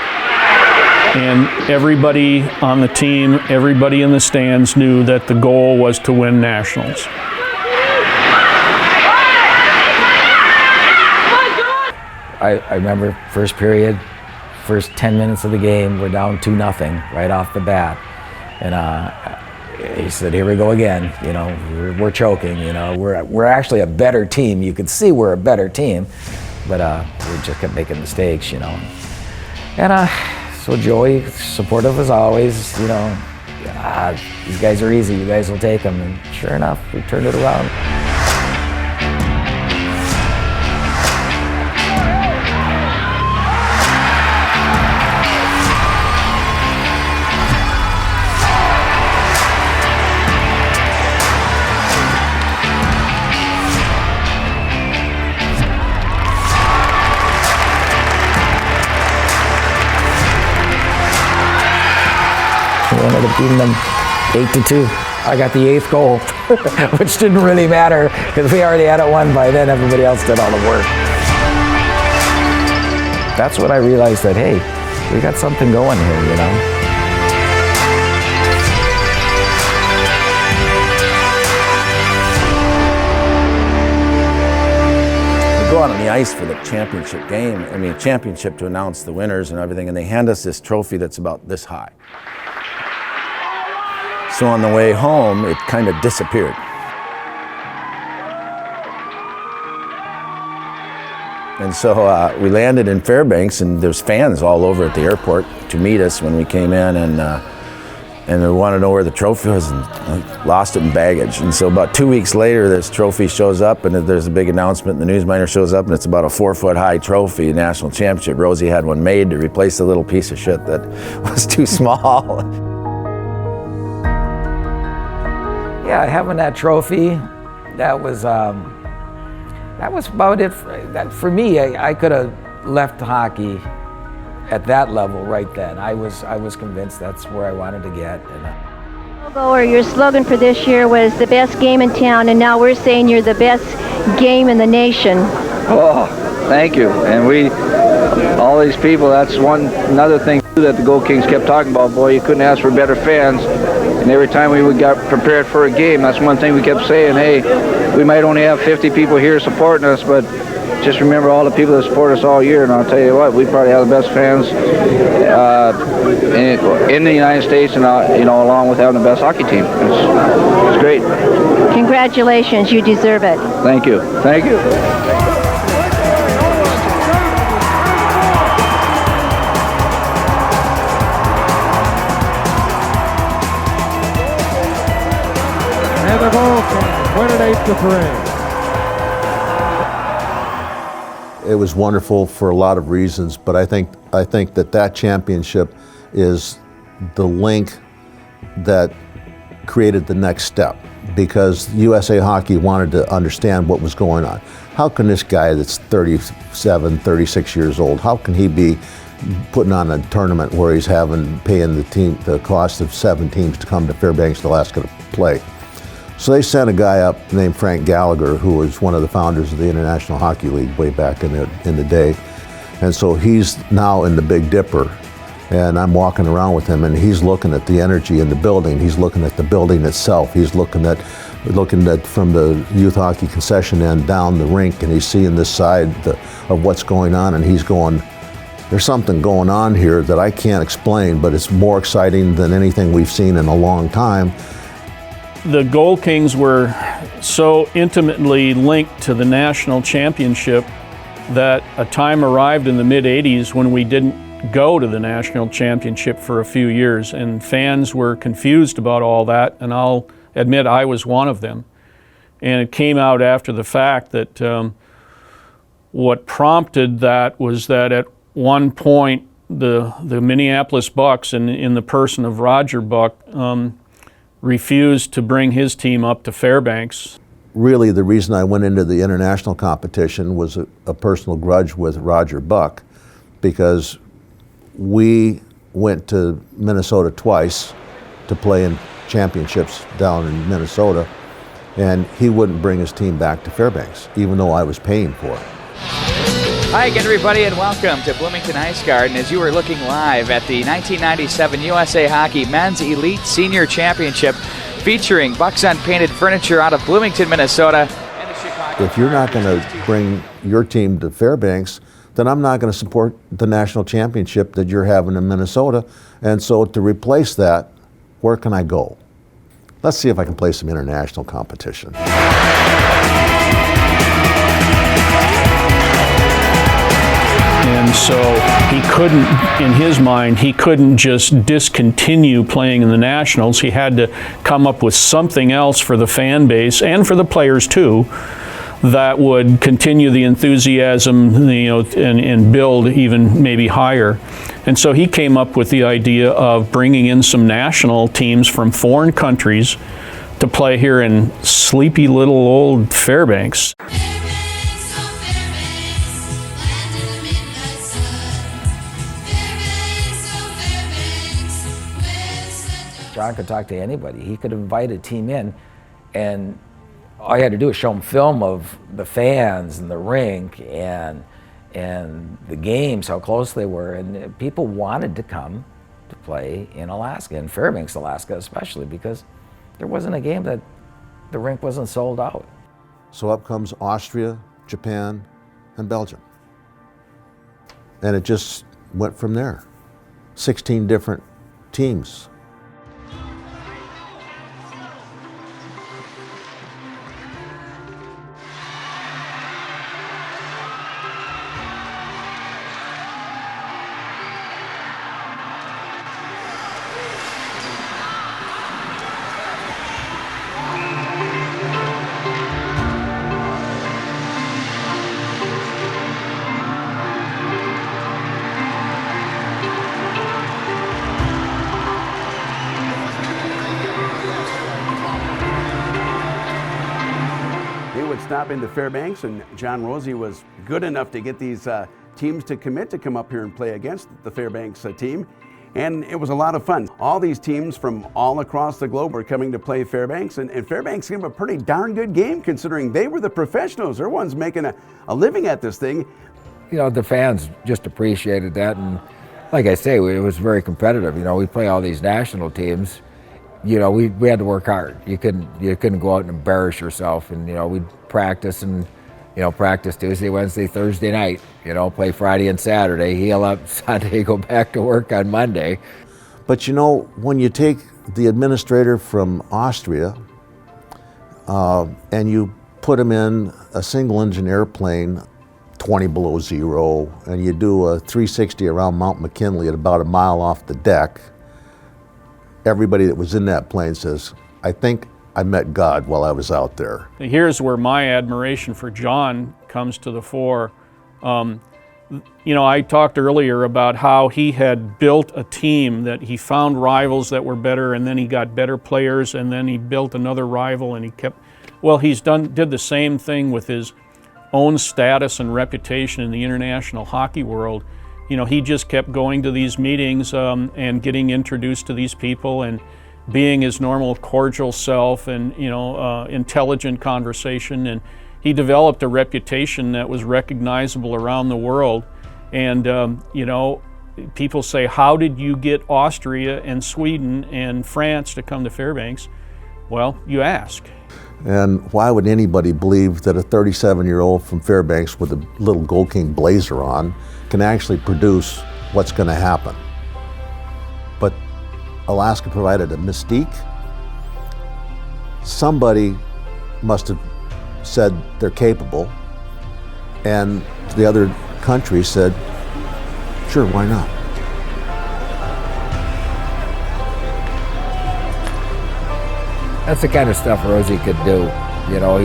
And everybody on the team, everybody in the stands knew that the goal was to win nationals. I remember first period, first 10 minutes of the game, we're down 2-0 right off the bat. And he said, here we go again, you know, we're choking, you know, we're actually a better team. You could see we're a better team, but we just kept making mistakes, you know. And so Joey, supportive as always, you know, these guys are easy, you guys will take them. And sure enough, we turned it around. We ended up beating them 8-2. I got the 8th goal, which didn't really matter because we already had it won by then. Everybody else did all the work. That's when I realized that, hey, we got something going here, you know. We go out on the ice for the championship game. I mean, championship to announce the winners and everything, and they hand us this trophy that's about this high. So on the way home, it kind of disappeared. And so we landed in Fairbanks, and there's fans all over at the airport to meet us when we came in, and they wanted to know where the trophy was, and lost it in baggage. And so about 2 weeks later, this trophy shows up, and there's a big announcement, and the newsminer shows up, and it's about a 4-foot-high trophy, national championship. Rosie had one made to replace the little piece of shit that was too small. Yeah, having that trophy, that was about it. For me, I could have left hockey at that level right then. I was convinced that's where I wanted to get. Or your slogan for this year was the best game in town, and now we're saying you're the best game in the nation. Oh, thank you. And all these people, that's another thing that the Gold Kings kept talking about. Boy, you couldn't ask for better fans. And every time we got prepared for a game, that's one thing we kept saying, hey, we might only have 50 people here supporting us, but just remember all the people that support us all year. And I'll tell you what, we probably have the best fans in the United States, and you know, along with having the best hockey team. It's great. Congratulations, you deserve it. Thank you. Thank you. And the Gold Kings win at 8-3. It was wonderful for a lot of reasons, but I think that championship is the link that created the next step, because USA Hockey wanted to understand what was going on. How can this guy that's 37, 36 years old, how can he be putting on a tournament where he's paying the cost of 7 teams to come to Fairbanks, Alaska to play? So they sent a guy up named Frank Gallagher, who was one of the founders of the International Hockey League way back in the day. And so he's now in the Big Dipper, and I'm walking around with him, and he's looking at the energy in the building. He's looking at the building itself. He's looking at from the youth hockey concession end down the rink, and he's seeing this side of what's going on, and he's going, there's something going on here that I can't explain, but it's more exciting than anything we've seen in a long time. The Gold Kings were so intimately linked to the national championship that a time arrived in the mid-'80s when we didn't go to the national championship for a few years, and fans were confused about all that, and I'll admit I was one of them. And it came out after the fact that what prompted that was that at one point the Minneapolis Bucks, in the person of Roger Buck, refused to bring his team up to Fairbanks. Really, the reason I went into the international competition was a personal grudge with Roger Buck, because we went to Minnesota twice to play in championships down in Minnesota, and he wouldn't bring his team back to Fairbanks, even though I was paying for it. Hi again, everybody, and welcome to Bloomington Ice Garden as you are looking live at the 1997 USA Hockey Men's Elite Senior Championship, featuring Bucks Unpainted Furniture out of Bloomington, Minnesota. And the Chicago If you're not going to bring your team to Fairbanks, then I'm not going to support the national championship that you're having in Minnesota. And so to replace that, where can I go? Let's see if I can play some international competition. And so he couldn't, in his mind, he couldn't just discontinue playing in the Nationals. He had to come up with something else for the fan base and for the players too that would continue the enthusiasm, and build even maybe higher. And so he came up with the idea of bringing in some national teams from foreign countries to play here in sleepy little old Fairbanks. John could talk to anybody. He could invite a team in, and all you had to do was show them film of the fans and the rink and the games, how close they were, and people wanted to come to play in Alaska, in Fairbanks, Alaska especially, because there wasn't a game that the rink wasn't sold out. So up comes Austria, Japan, and Belgium. And it just went from there. 16 different teams. Stop into Fairbanks, and John Rosie was good enough to get these teams to commit to come up here and play against the Fairbanks team, and it was a lot of fun. All these teams from all across the globe were coming to play Fairbanks, and Fairbanks gave them a pretty darn good game considering they were the professionals. They're ones making a living at this thing. You know, the fans just appreciated that, and like I say, it was very competitive. You know, we play all these national teams. You know, we had to work hard. You couldn't go out and embarrass yourself, and we'd practice and practice Tuesday, Wednesday, Thursday night. Play Friday and Saturday, heal up Sunday, go back to work on Monday. But when you take the administrator from Austria and you put him in a single engine airplane 20 below zero, and you do a 360 around Mount McKinley at about a mile off the deck, everybody that was in that plane says, I think I met God while I was out there. Here's where my admiration for John comes to the fore. I talked earlier about how he had built a team, that he found rivals that were better, and then he got better players, and then he built another rival, and he's did the same thing with his own status and reputation in the international hockey world. He just kept going to these meetings and getting introduced to these people, and being his normal cordial self and, you know, intelligent conversation. And he developed a reputation that was recognizable around the world. And, you know, people say, how did you get Austria and Sweden and France to come to Fairbanks? Well, you ask. And why would anybody believe that a 37-year-old from Fairbanks with a little Gold King blazer on can actually produce what's going to happen? But Alaska provided a mystique. Somebody must have said they're capable, and the other country said, sure, why not? That's the kind of stuff Rosie could do. You know,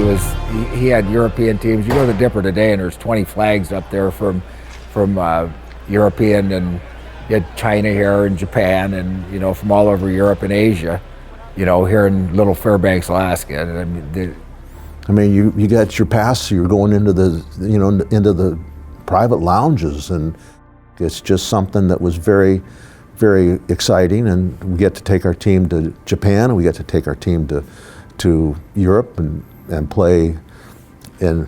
he had European teams. You go to the Dipper today and there's 20 flags up there from European, and you had China here and Japan and, you know, from all over Europe and Asia, you know, here in little Fairbanks, Alaska. And I mean, you got your pass, so you're going into the, you know, into the private lounges, and it's just something that was very, very exciting. And we get to take our team to Japan, and we get to take our team to Europe and play in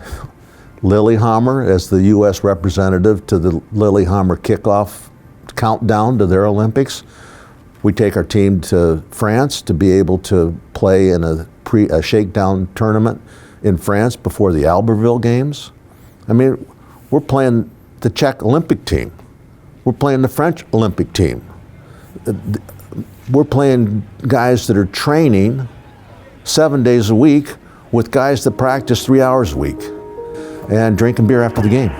Lillehammer as the U.S. representative to the Lillehammer kickoff countdown to their Olympics. We take our team to France to be able to play in a shakedown tournament in France before the Albertville Games. I mean, we're playing the Czech Olympic team. We're playing the French Olympic team. We're playing guys that are training 7 days a week with guys that practice 3 hours a week and drinking beer after the game.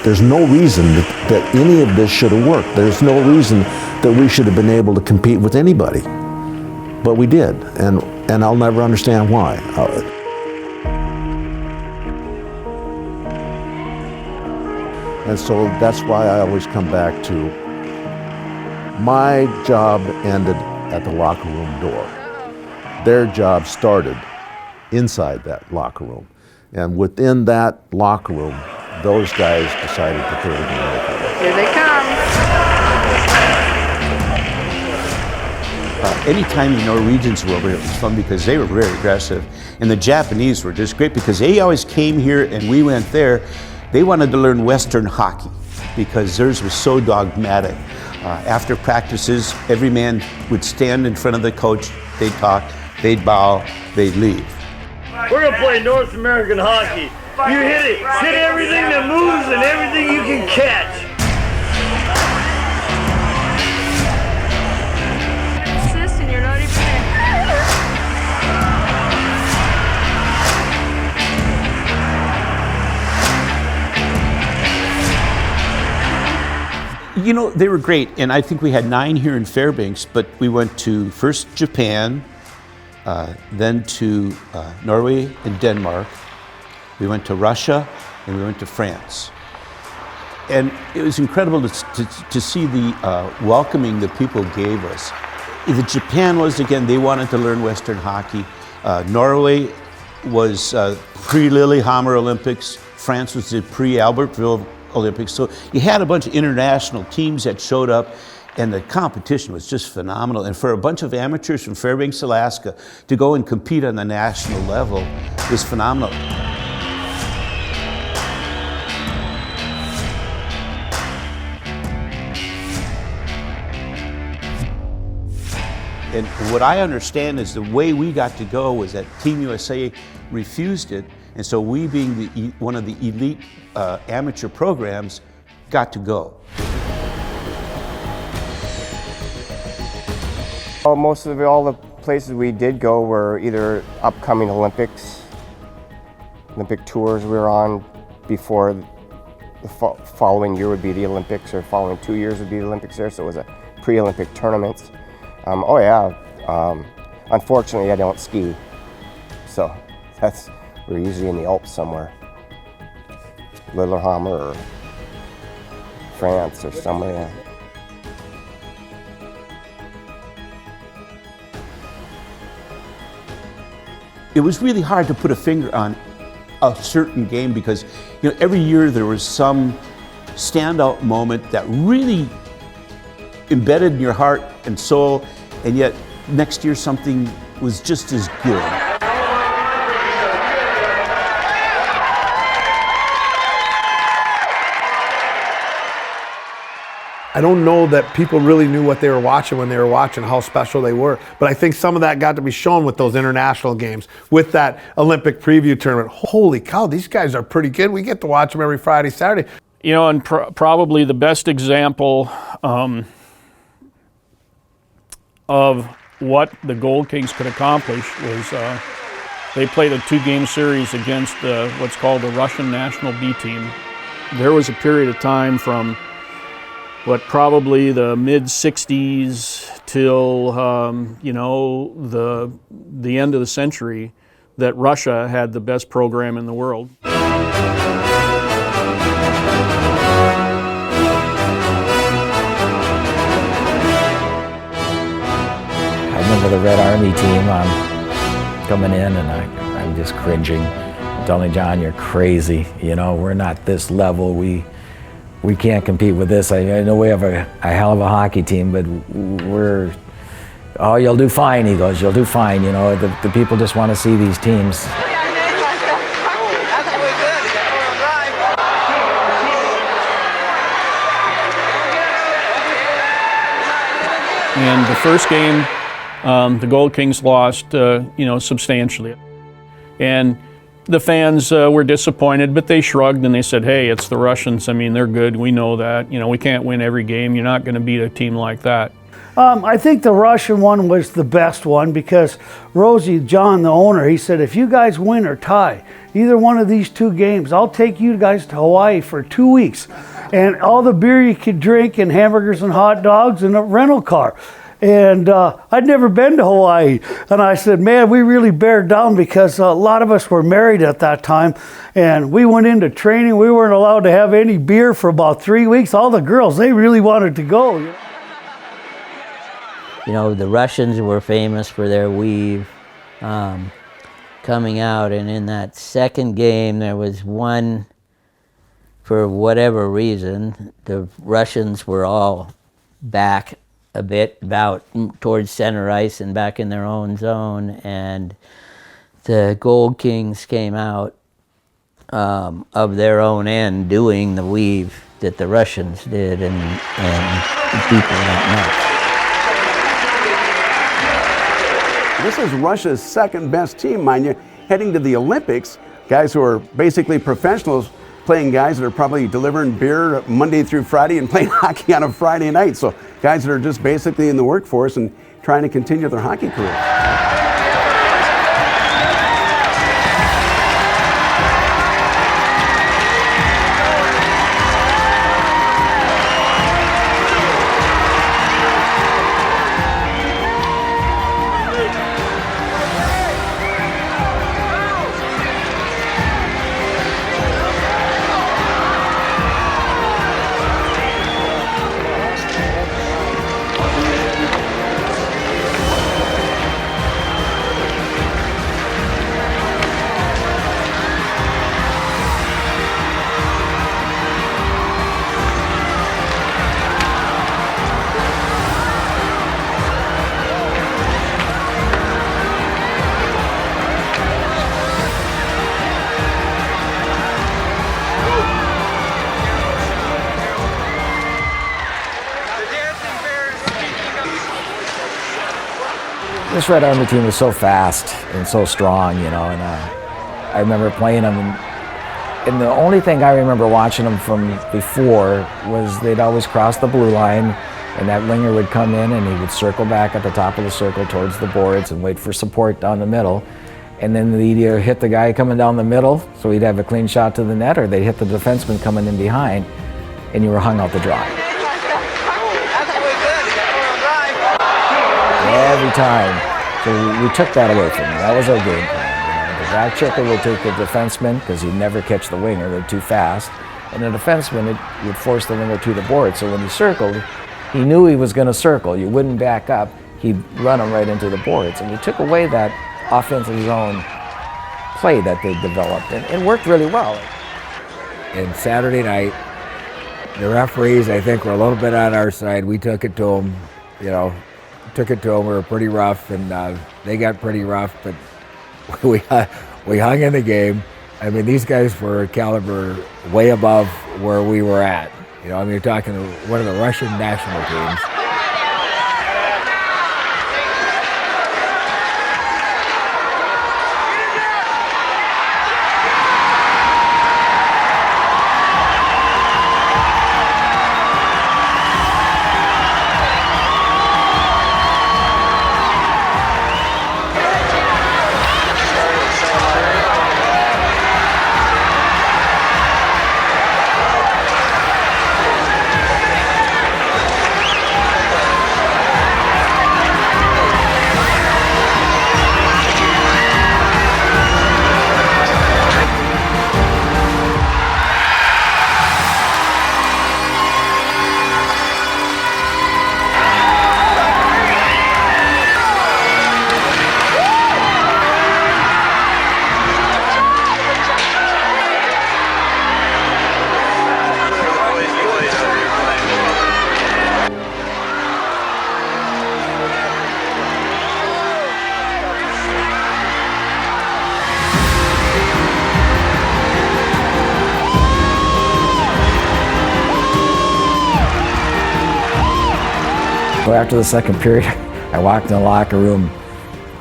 There's no reason that any of this should have worked. There's no reason that we should have been able to compete with anybody. But we did, and I'll never understand why. And so that's why I always come back to my job ended at the locker room door. Their job started inside that locker room. And within that locker room, those guys decided that they were going to make it. Here they come. Anytime the Norwegians were over, it was fun because they were very aggressive. And the Japanese were just great because they always came here and we went there. They wanted to learn Western hockey because theirs was so dogmatic. After practices, every man would stand in front of the coach, they'd talk, they'd bow, they'd leave. We're going to play North American hockey. You hit it. Hit everything that moves and everything you can catch. Assist and you're not even there. You know, they were great, and I think we had 9 here in Fairbanks, but we went to first Japan, then to Norway and Denmark. We went to Russia, and we went to France. And it was incredible to see the welcoming the people gave us. The Japan was, again, they wanted to learn Western hockey. Norway was pre-Lillehammer Olympics. France was the pre-Albertville Olympics. So you had a bunch of international teams that showed up, and the competition was just phenomenal. And for a bunch of amateurs from Fairbanks, Alaska, to go and compete on the national level was phenomenal. And what I understand is the way we got to go was that Team USA refused it, and so we, being one of the elite amateur programs, got to go. Well, most of all the places we did go were either upcoming Olympic tours we were on before the following year would be the Olympics, or following 2 years would be the Olympics there, so it was a pre-Olympic tournaments. Unfortunately I don't ski, so we're usually in the Alps somewhere, Lillehammer or France or somewhere. Yeah. It was really hard to put a finger on a certain game because, you know, every year there was some standout moment that really embedded in your heart and soul, and yet next year something was just as good. I don't know that people really knew what they were watching when they were watching, how special they were. But I think some of that got to be shown with those international games, with that Olympic preview tournament. Holy cow, these guys are pretty good. We get to watch them every Friday, Saturday. You know, and probably the best example of what the Gold Kings could accomplish was they played a 2-game series against what's called the Russian national B team. There was a period of time from probably the mid-60s till, you know, the end of the century, that Russia had the best program in the world. I remember the Red Army team coming in, and I'm just cringing. I'm telling John, you're crazy. You know, we're not this level. We can't compete with this. I know we have a hell of a hockey team, but we're, oh, you'll do fine, he goes, you'll do fine. You know, the people just want to see these teams. And the first game, the Gold Kings lost, you know, substantially. And the fans were disappointed, but they shrugged and they said, hey, it's the Russians. I mean, they're good. We know that. You know, we can't win every game. You're not going to beat a team like that. I think the Russian one was the best one because Rosie, John, the owner, he said, if you guys win or tie either one of these 2 games, I'll take you guys to Hawaii for 2 weeks. And all the beer you could drink and hamburgers and hot dogs and a rental car. And I'd never been to Hawaii. And I said, man, we really bared down because a lot of us were married at that time. And we went into training. We weren't allowed to have any beer for about 3 weeks. All the girls, they really wanted to go. You know, the Russians were famous for their weave coming out. And in that second game, there was one, for whatever reason, the Russians were all back a bit about towards center ice and back in their own zone, and the Gold Kings came out of their own end doing the weave that the Russians did, and people went nuts. This is Russia's second best team, mind you, heading to the Olympics. Guys who are basically professionals, playing guys that are probably delivering beer Monday through Friday and playing hockey on a Friday night. So guys that are just basically in the workforce and trying to continue their hockey career. This Red Army team was so fast and so strong, you know, and I remember playing them, and the only thing I remember watching them from before was they'd always cross the blue line, and that winger would come in and he would circle back at the top of the circle towards the boards and wait for support down the middle, and then they'd either hit the guy coming down the middle, so he'd have a clean shot to the net, or they'd hit the defenseman coming in behind, and you were hung out to dry. Every time. So we took that away from them. That was our game plan. You know, the back checker would take the defenseman because he'd never catch the winger, they're too fast. And the defenseman would force the winger to the board. So when he circled, he knew he was going to circle. You wouldn't back up. He'd run him right into the boards. And we took away that offensive zone play that they developed, and worked really well. And Saturday night, the referees, I think, were a little bit on our side. We took it to them, you know, We were pretty rough, and they got pretty rough, but we hung in the game. I mean, these guys were a caliber way above where we were at. You know, I mean, you're talking one of the Russian national teams. So after the second period, I walked in the locker room,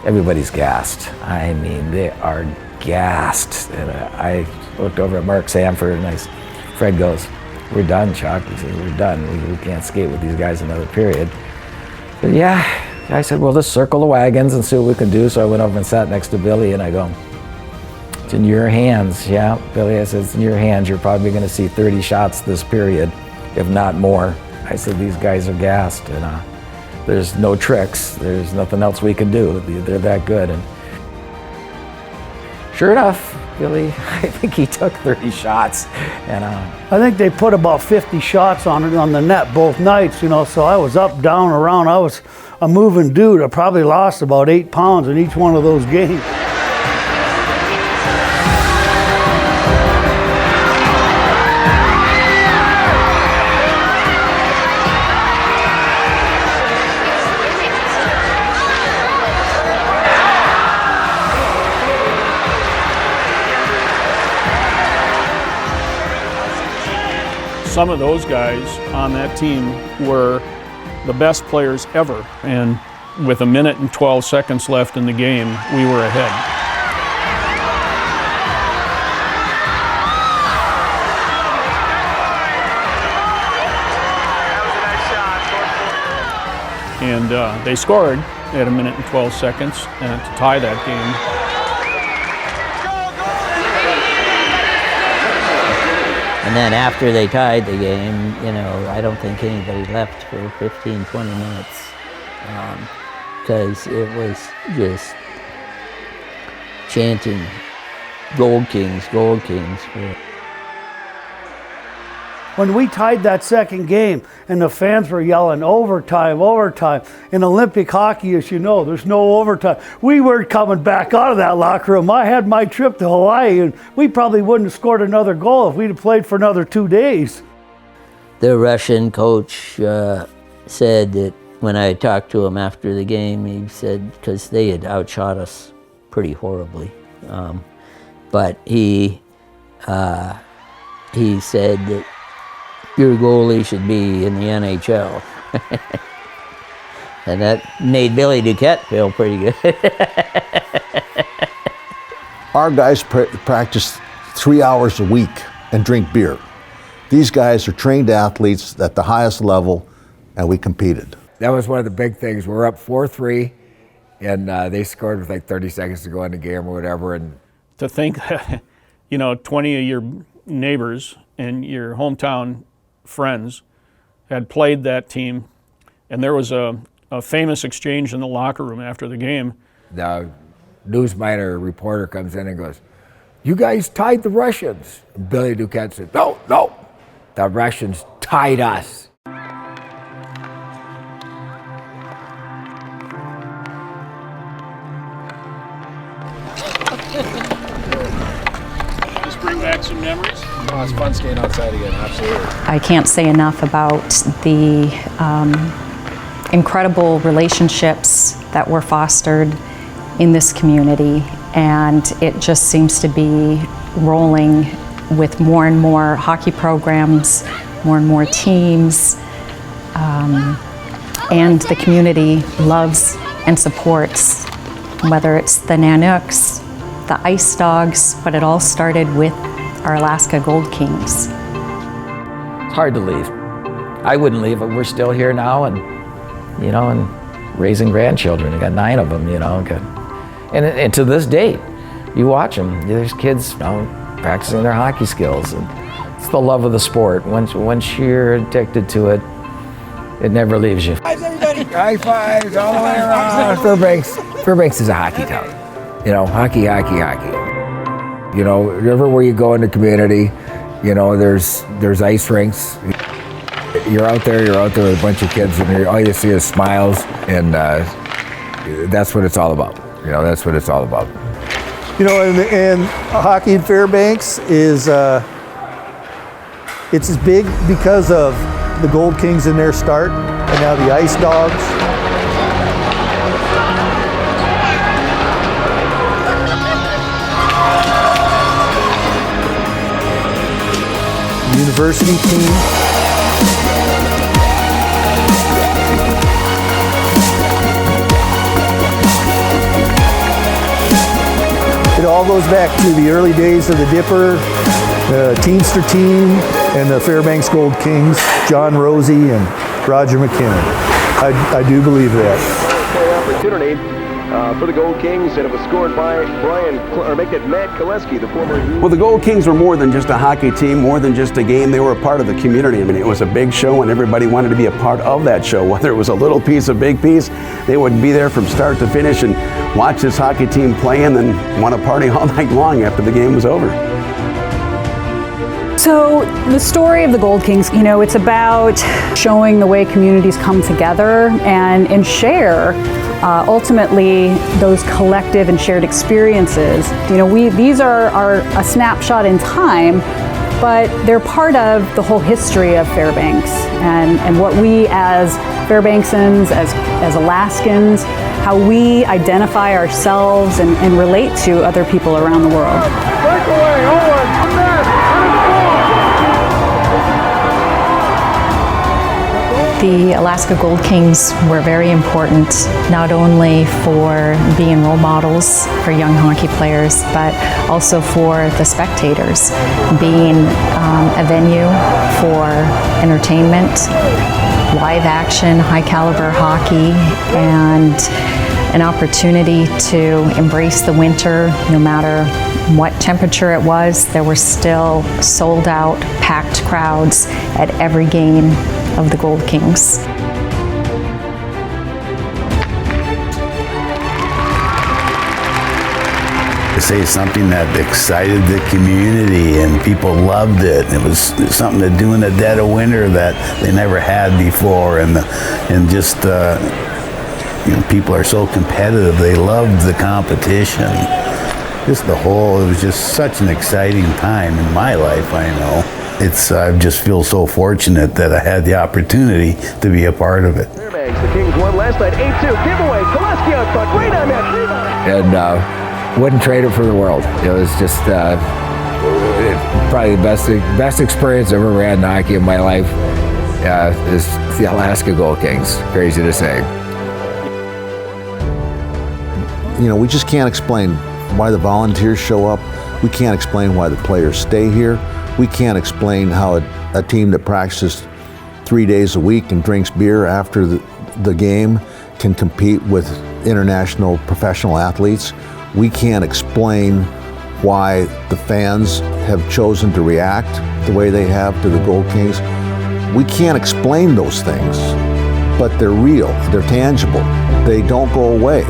everybody's gassed. I mean, they are gassed. And I looked over at Mark Sanford, and Fred goes, "We're done, Chuck." He says, "We're done. We can't skate with these guys another period." But yeah, I said, "Well, let's circle the wagons and see what we can do." So I went over and sat next to Billy, and I go, "It's in your hands." "Yeah, Billy," I said, "it's in your hands. You're probably going to see 30 shots this period, if not more." I said, "These guys are gassed, and there's no tricks. There's nothing else we can do. They're that good." And sure enough, Billy, I think he took 30 shots. And I think they put about 50 shots on the net both nights, you know, so I was up, down, around. I was a moving dude. I probably lost about 8 pounds in each one of those games. Some of those guys on that team were the best players ever, and with 1 minute and 12 seconds left in the game, we were ahead. And they scored at 1 minute and 12 seconds to tie that game. And then after they tied the game, you know, I don't think anybody left for 15, 20 minutes because it was just chanting, "Gold Kings, Gold Kings." When we tied that second game and the fans were yelling, "Overtime, overtime." In Olympic hockey, as you know, there's no overtime. We weren't coming back out of that locker room. I had my trip to Hawaii, and we probably wouldn't have scored another goal if we'd have played for another 2 days. The Russian coach said that when I talked to him after the game, he said, because they had outshot us pretty horribly, but he said that your goalie should be in the NHL. And that made Billy Duquette feel pretty good. Our guys practice 3 hours a week and drink beer. These guys are trained athletes at the highest level, and we competed. That was one of the big things. We're up 4-3, and they scored with like 30 seconds to go in the game or whatever. And to think that, you know, 20 of your neighbors and your hometown friends had played that team, and there was a famous exchange in the locker room after the game. The newsminer reporter comes in and goes, "You guys tied the Russians." And Billy Duquette said, "No, the Russians tied us." some memories? Oh, it's fun staying outside again, absolutely. I can't say enough about the incredible relationships that were fostered in this community, and it just seems to be rolling with more and more hockey programs, more and more teams, and the community loves and supports, whether it's the Nanooks, the Ice Dogs, but it all started with our Alaska Gold Kings. It's hard to leave. I wouldn't leave, but we're still here now, and you know, and raising grandchildren. I got 9 of them, you know, and to this date, you watch them. There's kids, you know, practicing their hockey skills, and it's the love of the sport. Once you're addicted to it, it never leaves you. High fives, everybody! High fives all the way around. Fairbanks is a hockey town. You know, hockey. You know, everywhere you go in the community, you know, there's ice rinks. You're out there with a bunch of kids, and all you see is smiles, and that's what it's all about. You know, that's what it's all about. You know, and hockey in Fairbanks is, it's as big because of the Gold Kings in their start, and now the Ice Dogs. University team. It all goes back to the early days of the Dipper, the Teamster team, and the Fairbanks Gold Kings, John Rosie and Roger McKinnon. I do believe that. Opportunity for the Gold Kings, and it was scored by Matt Koleski, the former. Well, the Gold Kings were more than just a hockey team, more than just a game. They were a part of the community. I mean, it was a big show, and everybody wanted to be a part of that show. Whether it was a little piece, a big piece, they would be there from start to finish and watch this hockey team play, and then want to party all night long after the game was over. So the story of the Gold Kings, you know, it's about showing the way communities come together and share ultimately those collective and shared experiences. You know, these are a snapshot in time, but they're part of the whole history of Fairbanks and what we as Fairbanksans, as Alaskans, how we identify ourselves and relate to other people around the world. Breakaway, Owen, net. The Alaska Gold Kings were very important, not only for being role models for young hockey players, but also for the spectators, being a venue for entertainment, live action, high caliber hockey, and an opportunity to embrace the winter. No matter what temperature it was, there were still sold out, packed crowds at every game of the Gold Kings. To say something that excited the community and people loved it. It was something to do in the dead of winter that they never had before, and just you know, people are so competitive. They loved the competition. Just the whole, it was just such an exciting time in my life, I know. I just feel so fortunate that I had the opportunity to be a part of it. Fairbanks, the Kings won last night, 8-2, giveaway, Koleski out front, right on that. And wouldn't trade it for the world. It was just probably the best experience I ever had in hockey in my life. Is the Alaska Gold Kings. Crazy to say. You know, we just can't explain why the volunteers show up. We can't explain why the players stay here. We can't explain how a team that practices 3 days a week and drinks beer after the game can compete with international professional athletes. We can't explain why the fans have chosen to react the way they have to the Gold Kings. We can't explain those things, but they're real, they're tangible, they don't go away.